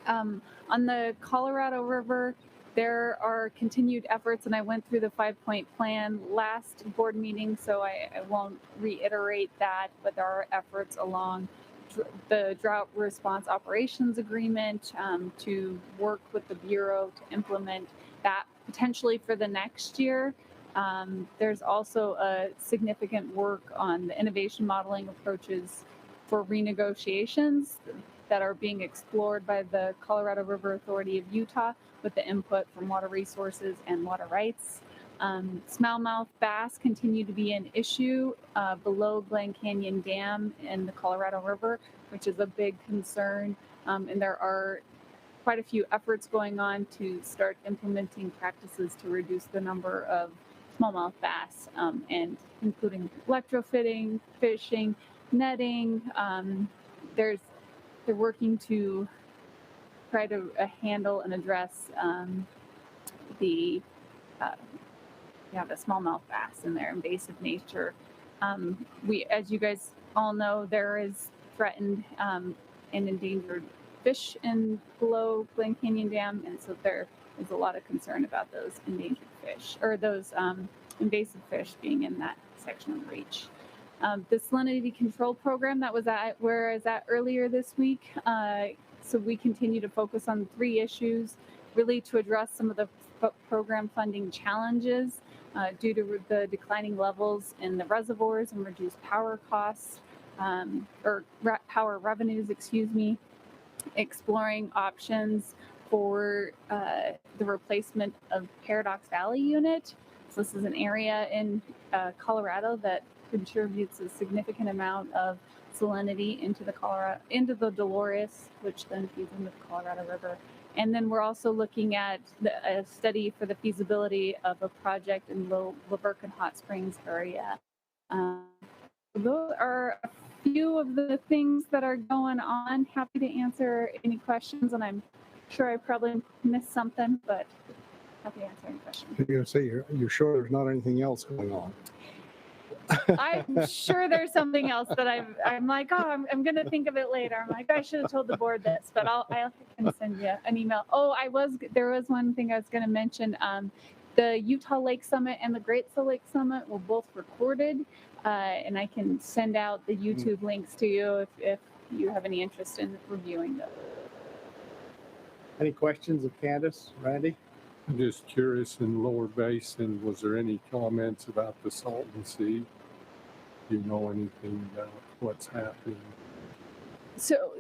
On the Colorado River, there are continued efforts, and I went through the 5-point plan last board meeting, so I won't reiterate that, but there are efforts along the Drought Response Operations Agreement to work with the Bureau to implement that potentially for the next year. There's also a significant work on the innovation modeling approaches for renegotiations that are being explored by the Colorado River Authority of Utah with the input from Water Resources and Water Rights. Smallmouth bass continue to be an issue below Glen Canyon Dam in the Colorado River, which is a big concern. And there are quite a few efforts going on to start implementing practices to reduce the number of smallmouth bass, and including electrofitting, fishing, netting. They're working to try to handle and address the smallmouth bass and their invasive nature. As you guys all know, there is threatened and endangered fish in below Glen Canyon Dam, and so there is a lot of concern about those endangered fish or those invasive fish being in that section of the reach. The salinity control program that was where I was at earlier this week. So we continue to focus on 3 issues, really to address some of the program funding challenges due to the declining levels in the reservoirs and reduced power costs, power revenues, exploring options for the replacement of Paradox Valley unit. So this is an area in Colorado that contributes a significant amount of salinity into the Dolores, which then feeds into the Colorado River. And then we're also looking at a study for the feasibility of a project in the Lavercan Hot Springs area. Those are a few of the things that are going on. Happy to answer any questions, and I'm sure I probably missed something, but happy to answer any questions. You're going to say you're sure there's not anything else going on? I'm sure there's something else that I'm like, oh, I'm going to think of it later. I'm like, I should have told the board this, but I can send you an email. Oh, there was one thing I was going to mention. The Utah Lake Summit and the Great Salt Lake Summit were both recorded, and I can send out the YouTube links to you if you have any interest in reviewing those. Any questions of Candace, Randy? I'm just curious, in Lower Basin, was there any comments about the Salton Sea? Do you know anything about what's happening? So,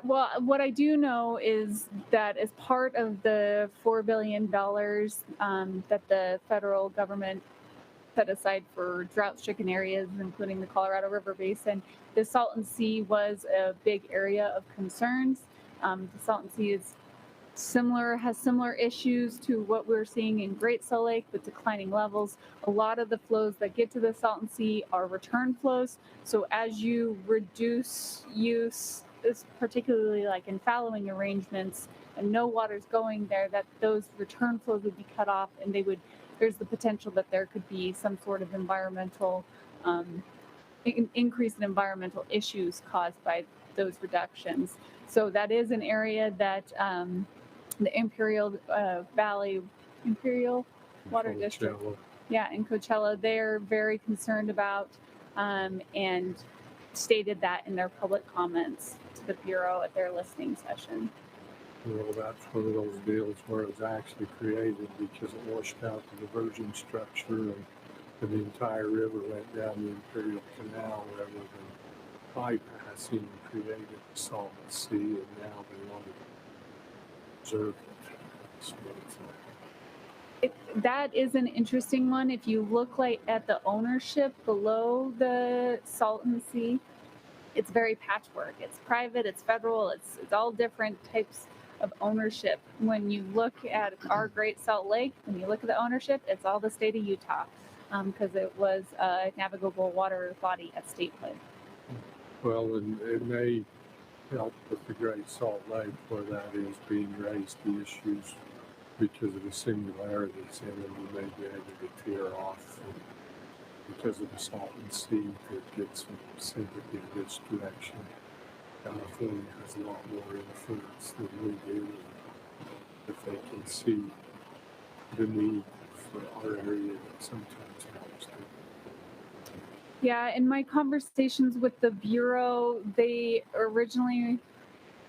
what I do know is that as part of the $4 billion that the federal government set aside for drought-stricken areas, including the Colorado River Basin, the Salton Sea was a big area of concerns. The Salton Sea has similar issues to what we're seeing in Great Salt Lake with declining levels. A lot of the flows that get to the Salton Sea are return flows. So as you reduce use, particularly like in fallowing arrangements, and no water's going there, that those return flows would be cut off, and there's the potential that there could be some sort of environmental increase in environmental issues caused by those reductions. So that is an area that the Imperial Valley Water District Yeah, in Coachella, they're very concerned about and stated that in their public comments to the Bureau at their listening session. Well, that's one of those deals where it was actually created because it washed out the diversion structure and the entire river went down the Imperial Canal rather than bypassing and created the Salton Sea, and now they want to preserve it. So That is an interesting one. If you look like at the ownership below the Salton Sea, it's very patchwork. It's private, it's federal, it's all different types of ownership. When you look at our Great Salt Lake, when you look at the ownership, it's all the state of Utah because it was a navigable water body at statehood. well, and it may help with the Great Salt Lake where that is being raised, the issues because of the similarities, and then you may be able to tear off because of the Salton Sea to get some sympathy in this direction. California has a lot more influence than we do. If they can see the need for our area, that sometimes helps them. Yeah, in my conversations with the Bureau, they originally,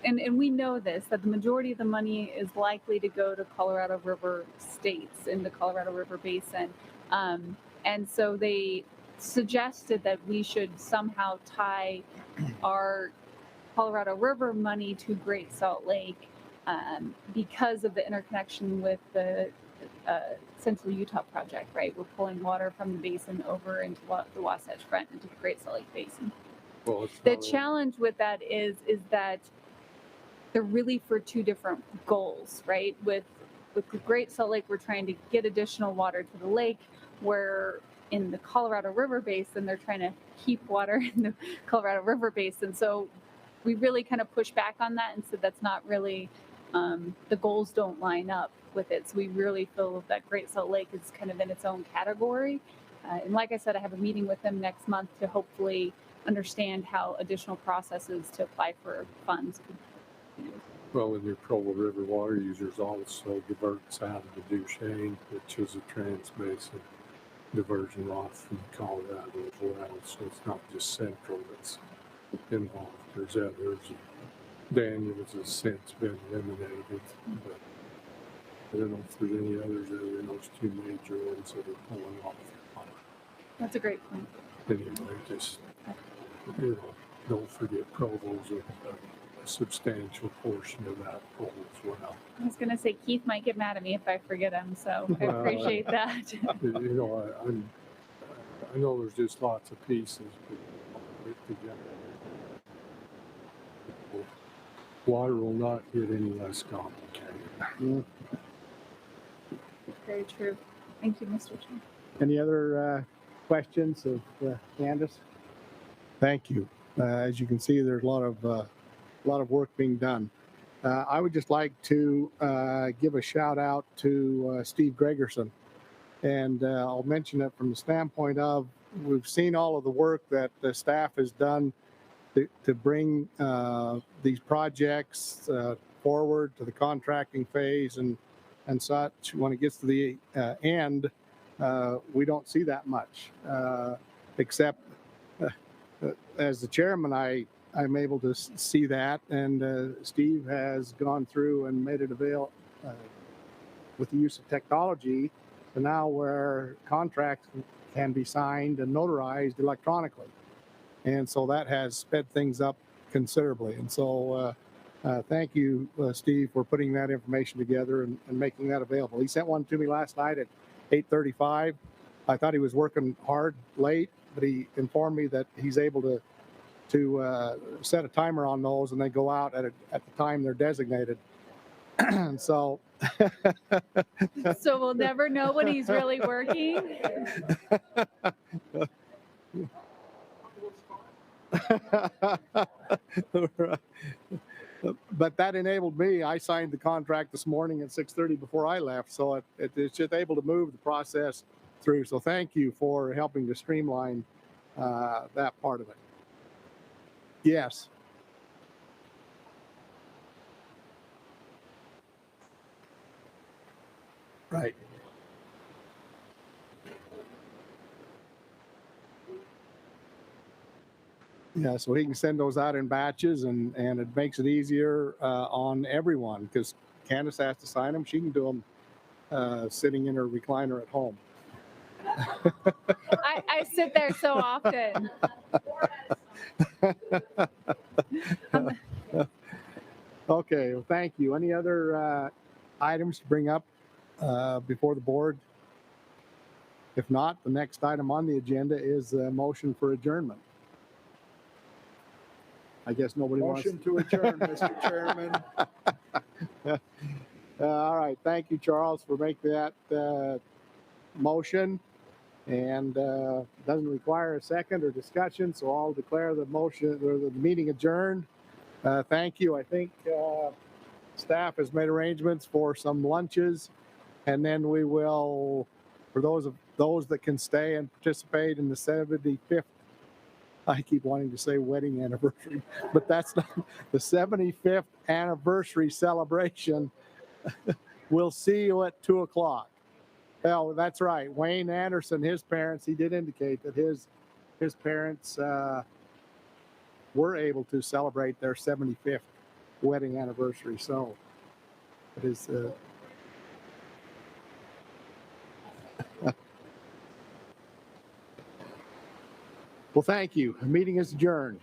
and we know this, that the majority of the money is likely to go to Colorado River states in the Colorado River Basin. And so they suggested that we should somehow tie our Colorado River money to Great Salt Lake because of the interconnection with the Central Utah project, right? We're pulling water from the basin over into the Wasatch Front into the Great Salt Lake Basin. Well, the challenge with that is that they're really for two different goals, right? With the Great Salt Lake, we're trying to get additional water to the lake, where in the Colorado River Basin, they're trying to keep water in the Colorado River Basin. So we really kind of push back on that and said that's not really, the goals don't line up with it. So we really feel that Great Salt Lake is kind of in its own category. And like I said, I have a meeting with them next month to hopefully understand how additional processes to apply for funds could be used. Well, and your Provo River water users also diverts out of the Duchesne, which is a trans-basin diversion off from Colorado as well. So it's not just Central that's involved. There's others. Daniels has since been eliminated, but I don't know if there's any others other than those two major ones that are pulling off. That's a great point. Anyway, just don't forget Provo's a substantial portion of that pool as well. I was going to say Keith might get mad at me if I forget him, so I appreciate that. You know, I know there's just lots of pieces, but together, water will not get any less complicated. Very true. Thank you, Mr. Chair. Any other questions of Candace? Thank you. As you can see, there's a lot of work being done. I would just like to give a shout out to Steve Gregerson, and I'll mention it from the standpoint of we've seen all of the work that the staff has done to bring these projects forward to the contracting phase and such. When it gets to the end, we don't see that much, except as the chairman, I'm able to see that, and Steve has gone through and made it available with the use of technology to now where contracts can be signed and notarized electronically. And so that has sped things up considerably. And so thank you, Steve, for putting that information together and making that available. He sent one to me last night at 8:35. I thought he was working hard late, but he informed me that he's able to set a timer on those and they go out at the time they're designated. And so So we'll never know when he's really working. But that enabled me. I signed the contract this morning at 6:30 before I left, so it's just able to move the process through. So thank you for helping to streamline that part of it. Yes. Right. Yeah, so he can send those out in batches, and it makes it easier on everyone because Candace has to sign them. She can do them sitting in her recliner at home. I sit there so often. Okay, well, thank you. Any other items to bring up before the board? If not, the next item on the agenda is a motion for adjournment. I guess nobody Motion wants to adjourn, Mr. Chairman. All right, thank you, Charles, for making that motion. And doesn't require a second or discussion, so I'll declare the motion or the meeting adjourned. Thank you. I think staff has made arrangements for some lunches, and then we will, for those that can stay and participate in the 75th. I keep wanting to say wedding anniversary, but that's not the 75th anniversary celebration. We'll see you at 2:00. Oh, that's right. Wayne Anderson, his parents, he did indicate that his parents were able to celebrate their 75th wedding anniversary. So it is. Well, thank you. The meeting is adjourned.